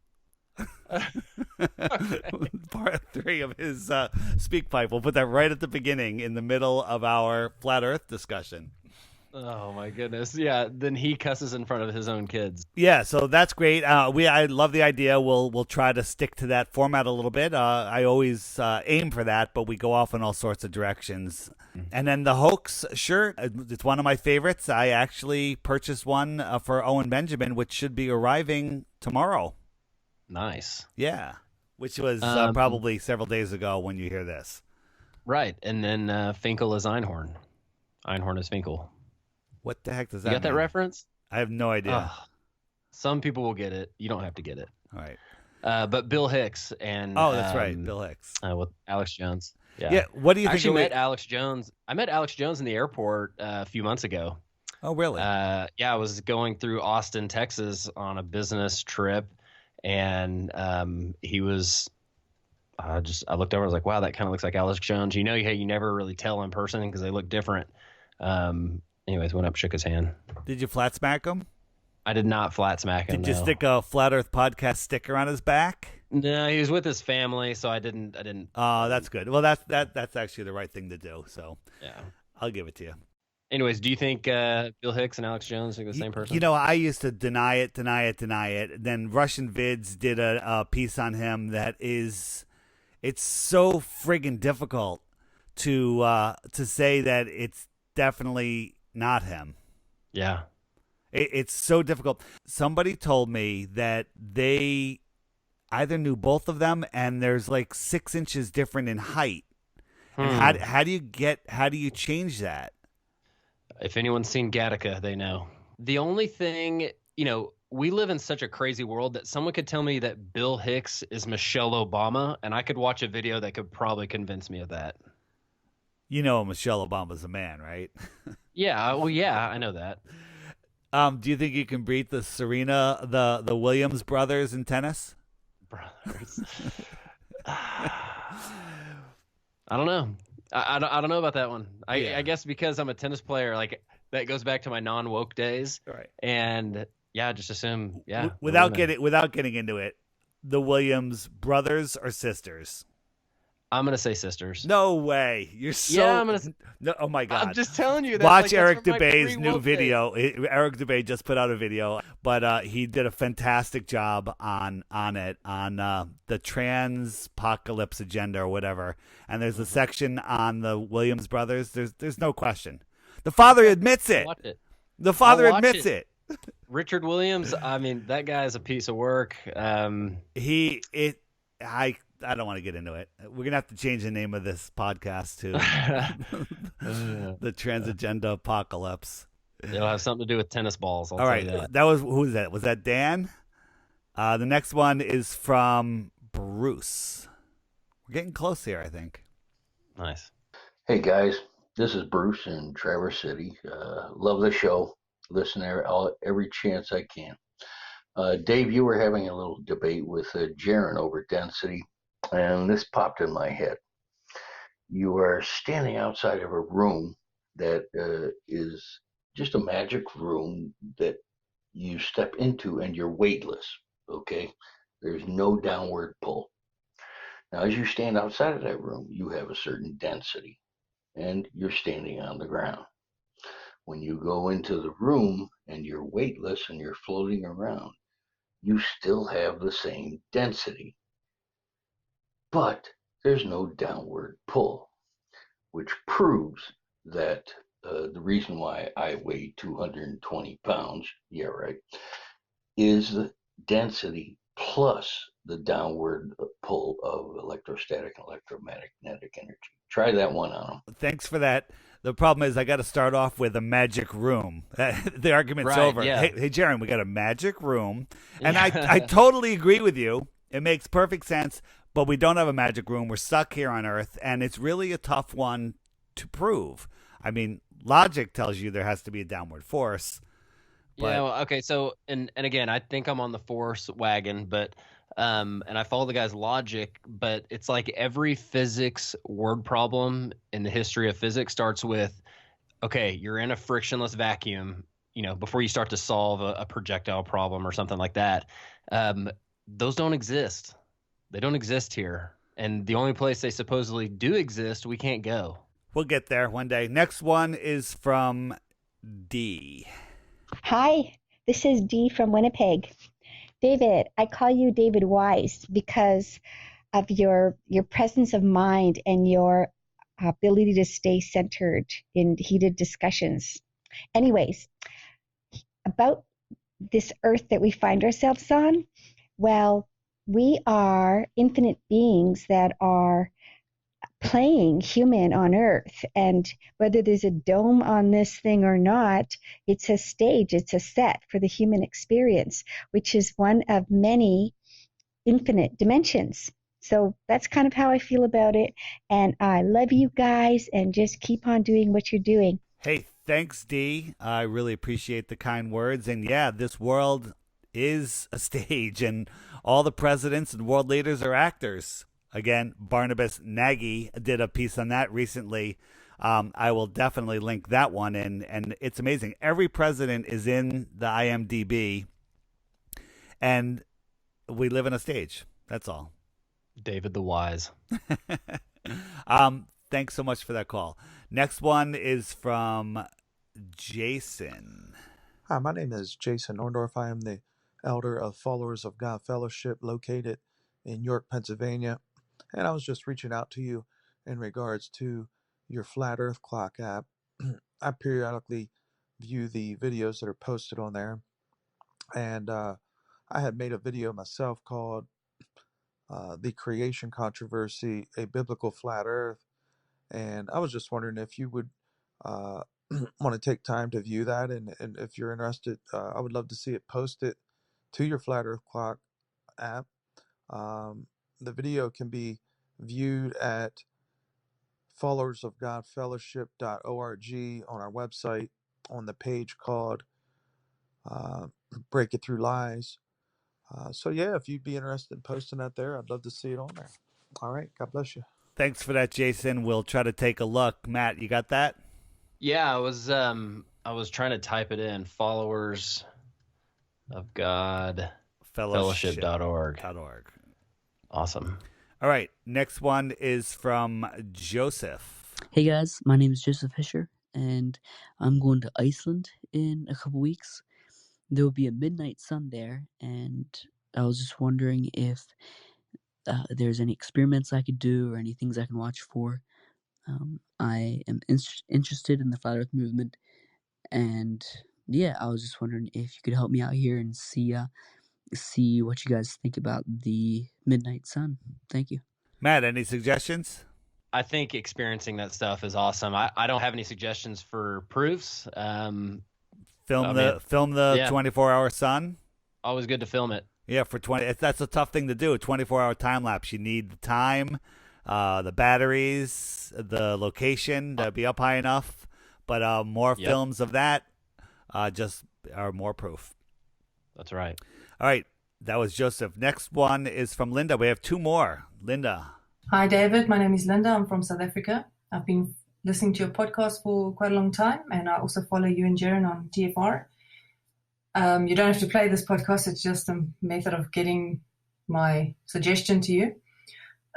Part 3 of his speak pipe. We'll put that right at the beginning in the middle of our flat Earth discussion. Oh my goodness! Yeah, then he cusses in front of his own kids. Yeah, so that's great. I love the idea. We'll try to stick to that format a little bit. I always aim for that, but we go off in all sorts of directions. And then the hoax shirt, it's one of my favorites. I actually purchased one for Owen Benjamin, which should be arriving tomorrow. Nice. Yeah, which was probably several days ago when you hear this. Right, and then Finkel is Einhorn. Einhorn is Finkel. What the heck does that You got that mean? reference? I have no idea. Some people will get it. You don't have to get it. All right. But Bill Hicks and that's right, Bill Hicks with Alex Jones. Yeah. Yeah. What do you think? Actually, met Alex Jones. I met Alex Jones in the airport a few months ago. Oh, really? Yeah, I was going through Austin, Texas, on a business trip, and he was. I looked over. I was like, "Wow, that kind of looks like Alex Jones." You never really tell in person because they look different. Anyways, went up, shook his hand. Did you flat smack him? I did not flat smack him. Did you stick a Flat Earth Podcast sticker on his back? No, he was with his family, so I didn't. Oh, that's good. Well, that's actually the right thing to do. So yeah, I'll give it to you. Anyways, do you think Bill Hicks and Alex Jones are the same person? I used to deny it. Then Russian Vids did a piece on him that is, it's so friggin' difficult to say that it's definitely not him. Yeah. It's so difficult. Somebody told me that they either knew both of them, and there's like 6 inches different in height. And how do you change that? If anyone's seen Gattaca, they know. The only thing, we live in such a crazy world that someone could tell me that Bill Hicks is Michelle Obama, and I could watch a video that could probably convince me of that. Michelle Obama's a man, right? Yeah, well, yeah, I know that. Do you think you can beat the Serena, the Williams brothers in tennis? Brothers. I don't know. I don't know about that one. I guess because I'm a tennis player, like that goes back to my non-woke days. Right. And yeah, just assume, yeah. Without getting into it, the Williams brothers or sisters? I'm gonna say sisters. No way. You're so. Yeah, I'm gonna. No, oh my God. I'm just telling you. Watch Eric Dubé's new video. Eric Dubé just put out a video, but he did a fantastic job on it, on the transpocalypse agenda or whatever. And there's a section on the Williams brothers. There's no question. The father admits it. Watch it. The father admits it. Richard Williams. I mean, that guy is a piece of work. I don't want to get into it. We're gonna have to change the name of this podcast to the Transagenda Apocalypse. It'll have something to do with tennis balls. I'll All tell right, you that. that was who was that? Was that Dan? The next one is from Bruce. We're getting close here, I think. Nice. Hey guys, this is Bruce in Traverse City. Love the show. Listen every chance I can. Dave, you were having a little debate with Jaron over density, and this popped in my head. You are standing outside of a room that is just a magic room that you step into and you're weightless, okay? There's no downward pull. Now, as you stand outside of that room, you have a certain density and you're standing on the ground. When you go into the room and you're weightless and you're floating around, you still have the same density, but there's no downward pull, which proves that the reason why I weigh 220 pounds, yeah, right, is the density plus the downward pull of electrostatic and electromagnetic energy. Try that one on them. Thanks for that. The problem is I got to start off with a magic room. The argument's Right, over. yeah. Hey, Jaron, we got a magic room. And I totally agree with you. It makes perfect sense, but we don't have a magic room. We're stuck here on Earth, and it's really a tough one to prove. I mean, logic tells you there has to be a downward force. But Yeah, well, okay, so and again, I think I'm on the force wagon, but and I follow the guy's logic, but it's like every physics word problem in the history of physics starts with, okay, you're in a frictionless vacuum, before you start to solve a projectile problem or something like that. Those don't exist. They don't exist here. And the only place they supposedly do exist, we can't go. we'll get there one day. Next one is from D. Hi, this is Dee from Winnipeg. David, I call you David Wise because of your presence of mind and your ability to stay centered in heated discussions. Anyways, about this earth that we find ourselves on, well, we are infinite beings that are playing human on earth, and whether there's a dome on this thing or not, it's a stage, it's a set for the human experience, which is one of many infinite dimensions. So that's kind of how I feel about it, and I love you guys, and just keep on doing what you're doing. Hey, thanks, D. I really appreciate the kind words. And yeah, this world is a stage, and all the presidents and world leaders are actors. Again, Barnabas Nagy did a piece on that recently. I will definitely link that one in, and it's amazing. Every president is in the IMDb, and we live in a stage. That's all. David the Wise. Thanks so much for that call. Next one is from Jason. Hi, my name is Jason Orndorff. I am the elder of Followers of God Fellowship located in York, Pennsylvania. And I was just reaching out to you in regards to your Flat Earth Clock app. I periodically view the videos that are posted on there. And I had made a video myself called The Creation Controversy, A Biblical Flat Earth. And I was just wondering if you would want to take time to view that. And if you're interested, I would love to see it posted to your Flat Earth Clock app. The video can be viewed at followersofgodfellowship.org on our website on the page called Break It Through Lies. So yeah, if you'd be interested in posting that there, I'd love to see it on there. All right, God bless you. Thanks for that, Jason. We'll try to take a look. Matt, you got that? Yeah, I was trying to type it in. Followers of God Fellowship.org. Awesome. All right. Next one is from Joseph. Hey guys, my name is Joseph Fisher, and I'm going to Iceland in a couple weeks. There will be a midnight sun there, and I was just wondering if there's any experiments I could do or any things I can watch for. I am interested in the Flat Earth movement, and yeah, I was just wondering if you could help me out here and see what you guys think about the midnight sun. Thank you. Matt, any suggestions? I think experiencing that stuff is awesome. I don't have any suggestions for proofs, Film man. the Yeah. 24-hour sun. Always good to film it. Yeah, for 20. That's a tough thing to do. A 24-hour time lapse. You need the time, the batteries, the location to be up high enough. But more Yep. films of that just are more proof. That's right. All right, that was Joseph. Next one is from Linda. We have two more. Linda. Hi, David. My name is Linda. I'm from South Africa. I've been listening to your podcast for quite a long time, and I also follow you and Jaren on TFR. You don't have to play this podcast. It's just a method of getting my suggestion to you.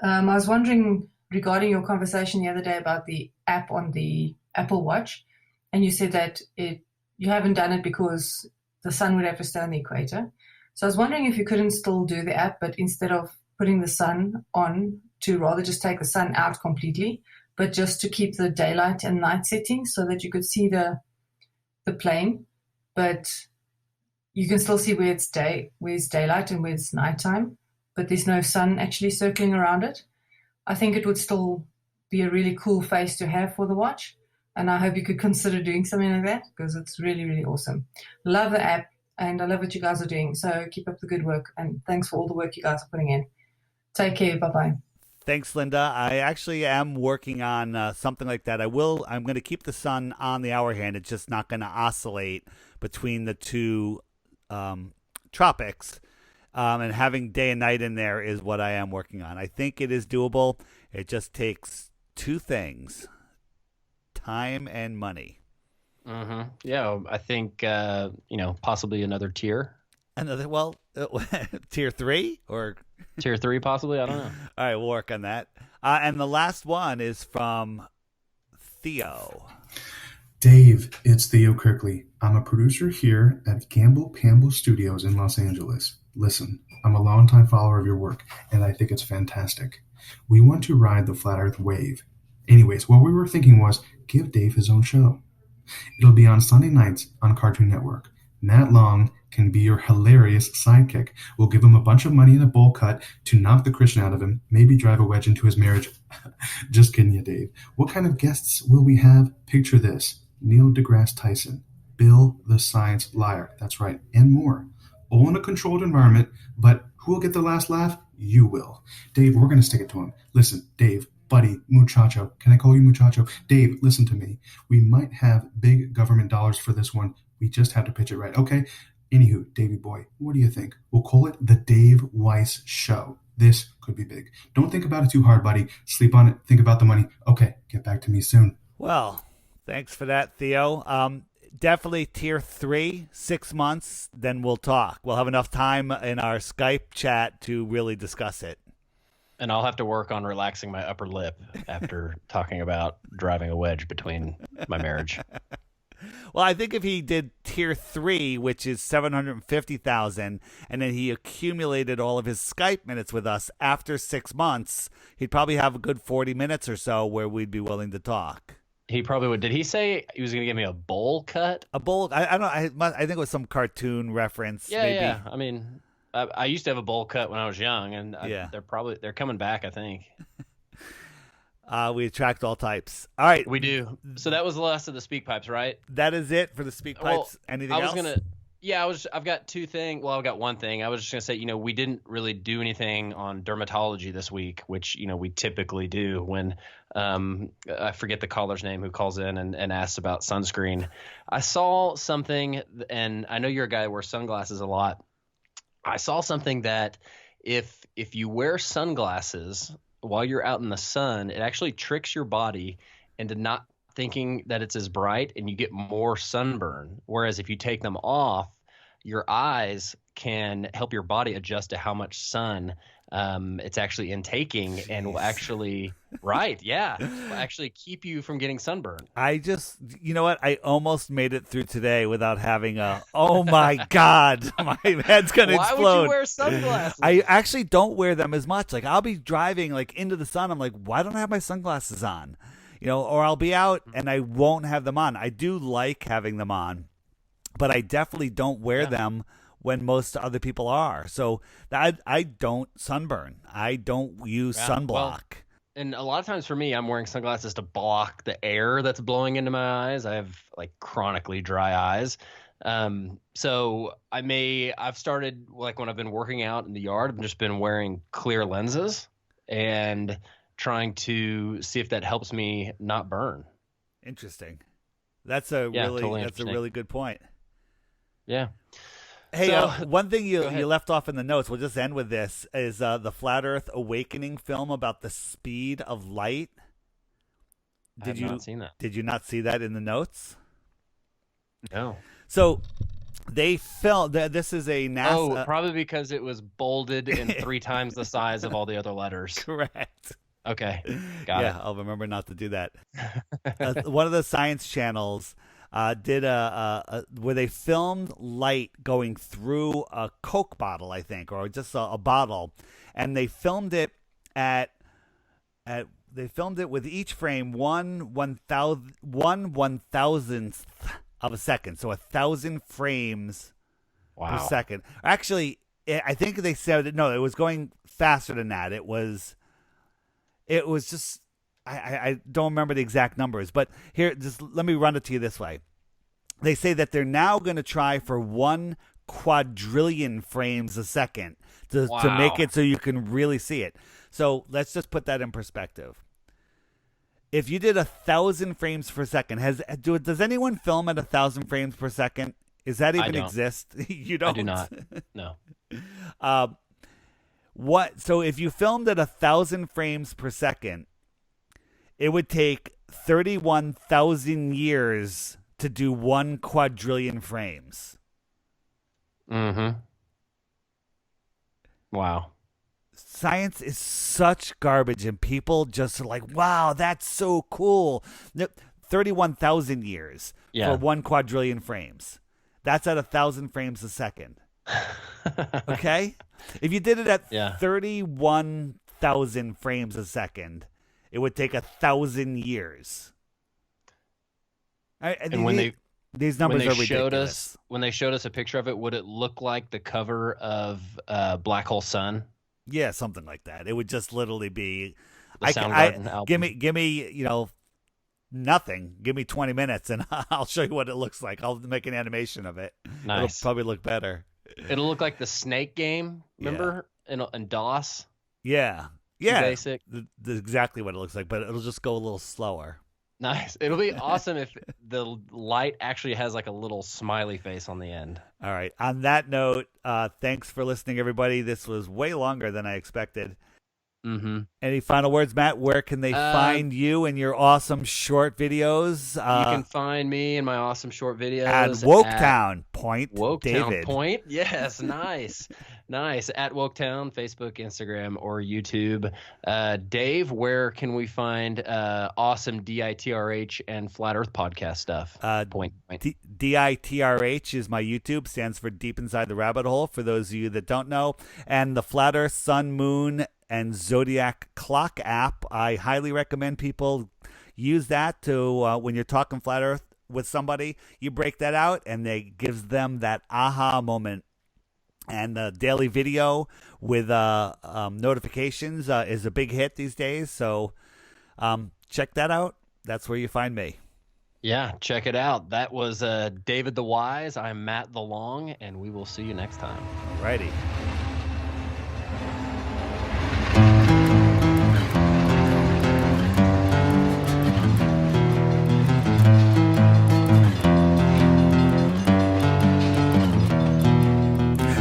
I was wondering regarding your conversation the other day about the app on the Apple Watch, and you said that you haven't done it because the sun would have to stay on the equator. So I was wondering if you couldn't still do the app, but instead of putting the sun on, to rather just take the sun out completely, but just to keep the daylight and night settings so that you could see the plane, but you can still see where it's daylight and where it's nighttime, but there's no sun actually circling around it. I think it would still be a really cool face to have for the watch, and I hope you could consider doing something like that because it's really, really awesome. Love the app, and I love what you guys are doing, so keep up the good work, and thanks for all the work you guys are putting in. Take care. Bye-bye. Thanks, Linda. I actually am working on something like that. I'm going to keep the sun on the hour hand. It's just not going to oscillate between the two tropics. And having day and night in there is what I am working on. I think it is doable. It just takes two things: time and money. Mm-hmm. Yeah, I think possibly another tier. Tier 3 or tier 3 possibly. I don't know. All right, we'll work on that. And the last one is from Theo. Dave, it's Theo Kirkley. I'm a producer here at Gamble Pamble Studios in Los Angeles. Listen, I'm a longtime follower of your work, and I think it's fantastic. We want to ride the Flat Earth wave. Anyways, what we were thinking was give Dave his own show. It'll be on Sunday nights on Cartoon Network. Matt Long can be your hilarious sidekick. We'll give him a bunch of money in a bowl cut to knock the Christian out of him, maybe drive a wedge into his marriage. Just kidding you, Dave. What kind of guests will we have? Picture this. Neil deGrasse Tyson, Bill the Science Liar, that's right, and more. All in a controlled environment, but who will get the last laugh? You will. Dave, we're going to stick it to him. Listen, Dave, buddy, muchacho. Can I call you muchacho? Dave, listen to me. We might have big government dollars for this one. We just have to pitch it right. Okay? Anywho, Davey boy, what do you think? We'll call it the Dave Weiss Show. This could be big. Don't think about it too hard, buddy. Sleep on it. Think about the money. Okay, get back to me soon. Well, thanks for that, Theo. Definitely tier 3, 6 months, then we'll talk. We'll have enough time in our Skype chat to really discuss it. And I'll have to work on relaxing my upper lip after talking about driving a wedge between my marriage. Well, I think if he did tier 3, which is 750,000, and then he accumulated all of his Skype minutes with us after 6 months, he'd probably have a good 40 minutes or so where we'd be willing to talk. He probably would. Did he say he was going to give me a bowl cut? A bowl? I don't know. I think it was some cartoon reference. Yeah, maybe. yeah. I mean, I used to have a bowl cut when I was young, and Yeah. they're coming back, I think. We attract all types. All right. We do. So that was the last of the speak pipes, right? That is it for the speak pipes. Anything else? I've got two things. Well, I've got one thing. I was just going to say, we didn't really do anything on dermatology this week, which, we typically do when I forget the caller's name who calls in and asks about sunscreen. I saw something, and I know you're a guy who wears sunglasses a lot. I saw something that if you wear sunglasses while you're out in the sun, it actually tricks your body into not thinking that it's as bright, and you get more sunburn. Whereas if you take them off, your eyes can help your body adjust to how much sun it's actually intaking, and will actually will actually keep you from getting sunburned. I just, you know what? I almost made it through today without having oh my God, my head's going to explode. Why would you wear sunglasses? I actually don't wear them as much. Like, I'll be driving into the sun. I'm like, why don't I have my sunglasses on? Or I'll be out and I won't have them on. I do like having them on, but I definitely don't wear them when most other people are. So I don't sunburn. I don't use sunblock. Well, and a lot of times for me, I'm wearing sunglasses to block the air that's blowing into my eyes. I have chronically dry eyes. So I've started, like, when I've been working out in the yard, I've just been wearing clear lenses and trying to see if that helps me not burn. Interesting. That's a really good point. Yeah. Hey, So, one thing go ahead. you left off in the notes, we'll just end with this, is the Flat Earth Awakening film about the speed of light. I have not seen that. Did you not see that in the notes? No. So they filmed, this is a NASA... Oh, probably because it was bolded in 3 times the size of all the other letters. Correct. Okay. Got it. Yeah, I'll remember not to do that. One of the science channels did where they filmed light going through a Coke bottle, I think, or just a bottle, and they filmed it they filmed it with each frame 1/1000th of a second, so 1,000 frames per second. Actually, I think they said no, it was going faster than that. It was just I don't remember the exact numbers, but here, just let me run it to you this way. They say that they're now going to try for 1 quadrillion frames a second to make it so you can really see it. So let's just put that in perspective. If you did 1,000 frames per second, does anyone film at 1,000 frames per second? Does that even exist? You don't? I do not. No. So if you filmed at 1,000 frames per second, it would take 31,000 years to do 1 quadrillion frames. Mm-hmm. Wow. Science is such garbage, and people just are like, wow, that's so cool. 31,000 years for 1 quadrillion frames. That's at 1,000 frames a second. Okay? If you did it at 31,000 frames a second, it would take 1,000 years. And when these numbers are ridiculous. When they showed us a picture of it, would it look like the cover of Black Hole Sun? Yeah, something like that. It would just literally be the Soundgarden album. Give me, nothing. Give me 20 minutes and I'll show you what it looks like. I'll make an animation of it. Nice. It'll probably look better. It'll look like the Snake game, remember? In DOS? Yeah. Too basic. Exactly what it looks like, but it'll just go a little slower. Nice. It'll be awesome if the light actually has like a little smiley face on the end. All right. On that note, thanks for listening, everybody. This was way longer than I expected. Mm-hmm. Any final words, Matt? Where can they find you and your awesome short videos? You can find me and my awesome short videos at Woketown Point. Woketown Point. Yes, nice. Nice. At Woketown, Facebook, Instagram, or YouTube. Dave, where can we find awesome DITRH and Flat Earth podcast stuff? Point. DITRH is my YouTube, stands for Deep Inside the Rabbit Hole, for those of you that don't know. And the Flat Earth, Sun, Moon, and Zodiac Clock app. I highly recommend people use that to when you're talking Flat Earth with somebody, you break that out and it gives them that aha moment. And the daily video with notifications is a big hit these days. So check that out. That's where you find me. Yeah, check it out. That was David the Wise. I'm Matt the Long, and we will see you next time. Alrighty.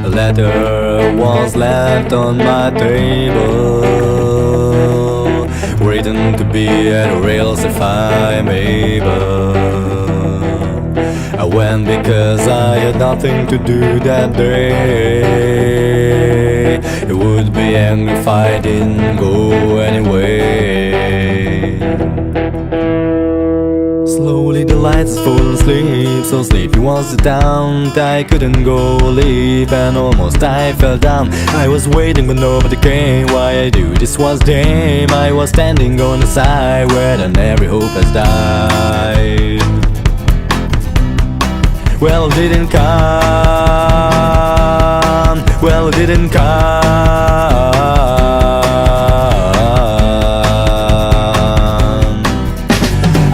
A letter was left on my table, written to be at rails if I'm able. I went because I had nothing to do that day. It would be angry if I didn't go anyway. Slowly the lights fall asleep, so sleepy was the town. I couldn't go leave, and almost I fell down. I was waiting but nobody came. Why I do this was game. I was standing on the side where then every hope has died. Well, it didn't come. Well, it didn't come.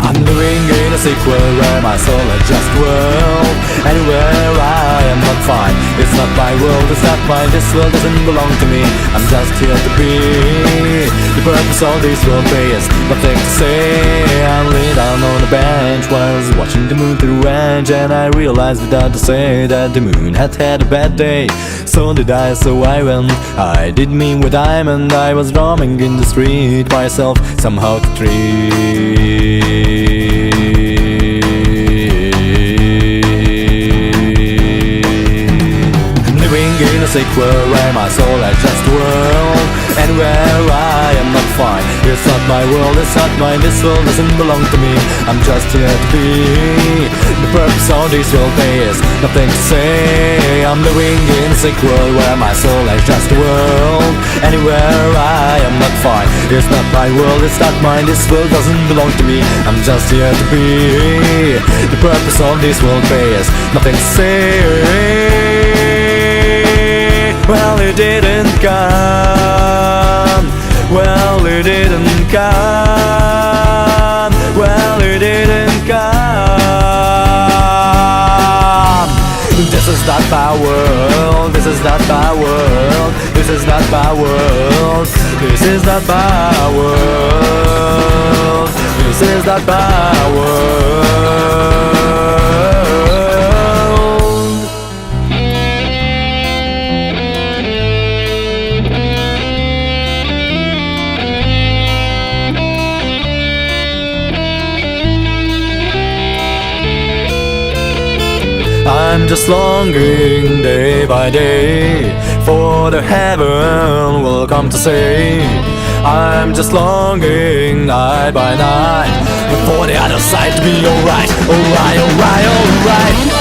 I'm living in a sequel where my soul adjusts world. Anywhere I am not fine. It's not my world, it's not mine. This world doesn't belong to me. I'm just here to be. The purpose of this world is nothing to say. I lay down on the bench while I was watching the moon through range, and I realized without to say that the moon had a bad day. So did I, so I went. I did me with diamond. I was roaming in the street myself, somehow to treat. Living in a sequel where my soul adjusts world. Anywhere I am not fine. It's not my world, it's not mine. This world doesn't belong to me. I'm just here to be. The purpose of this world is nothing to say. I'm living in a sequel where my soul adjusts the world. Anywhere I am not fine. It's not my world, it's not mine. This world doesn't belong to me. I'm just here to be. The purpose of this world is nothing to say. Well, it didn't come. Well, it didn't come. Well, it didn't come. This is not my world. This is not my world. This is not my world. This is not my world. This is not my world. I'm just longing day by day for the heaven will come to say. I'm just longing night by night for the other side to be alright, alright, alright, alright.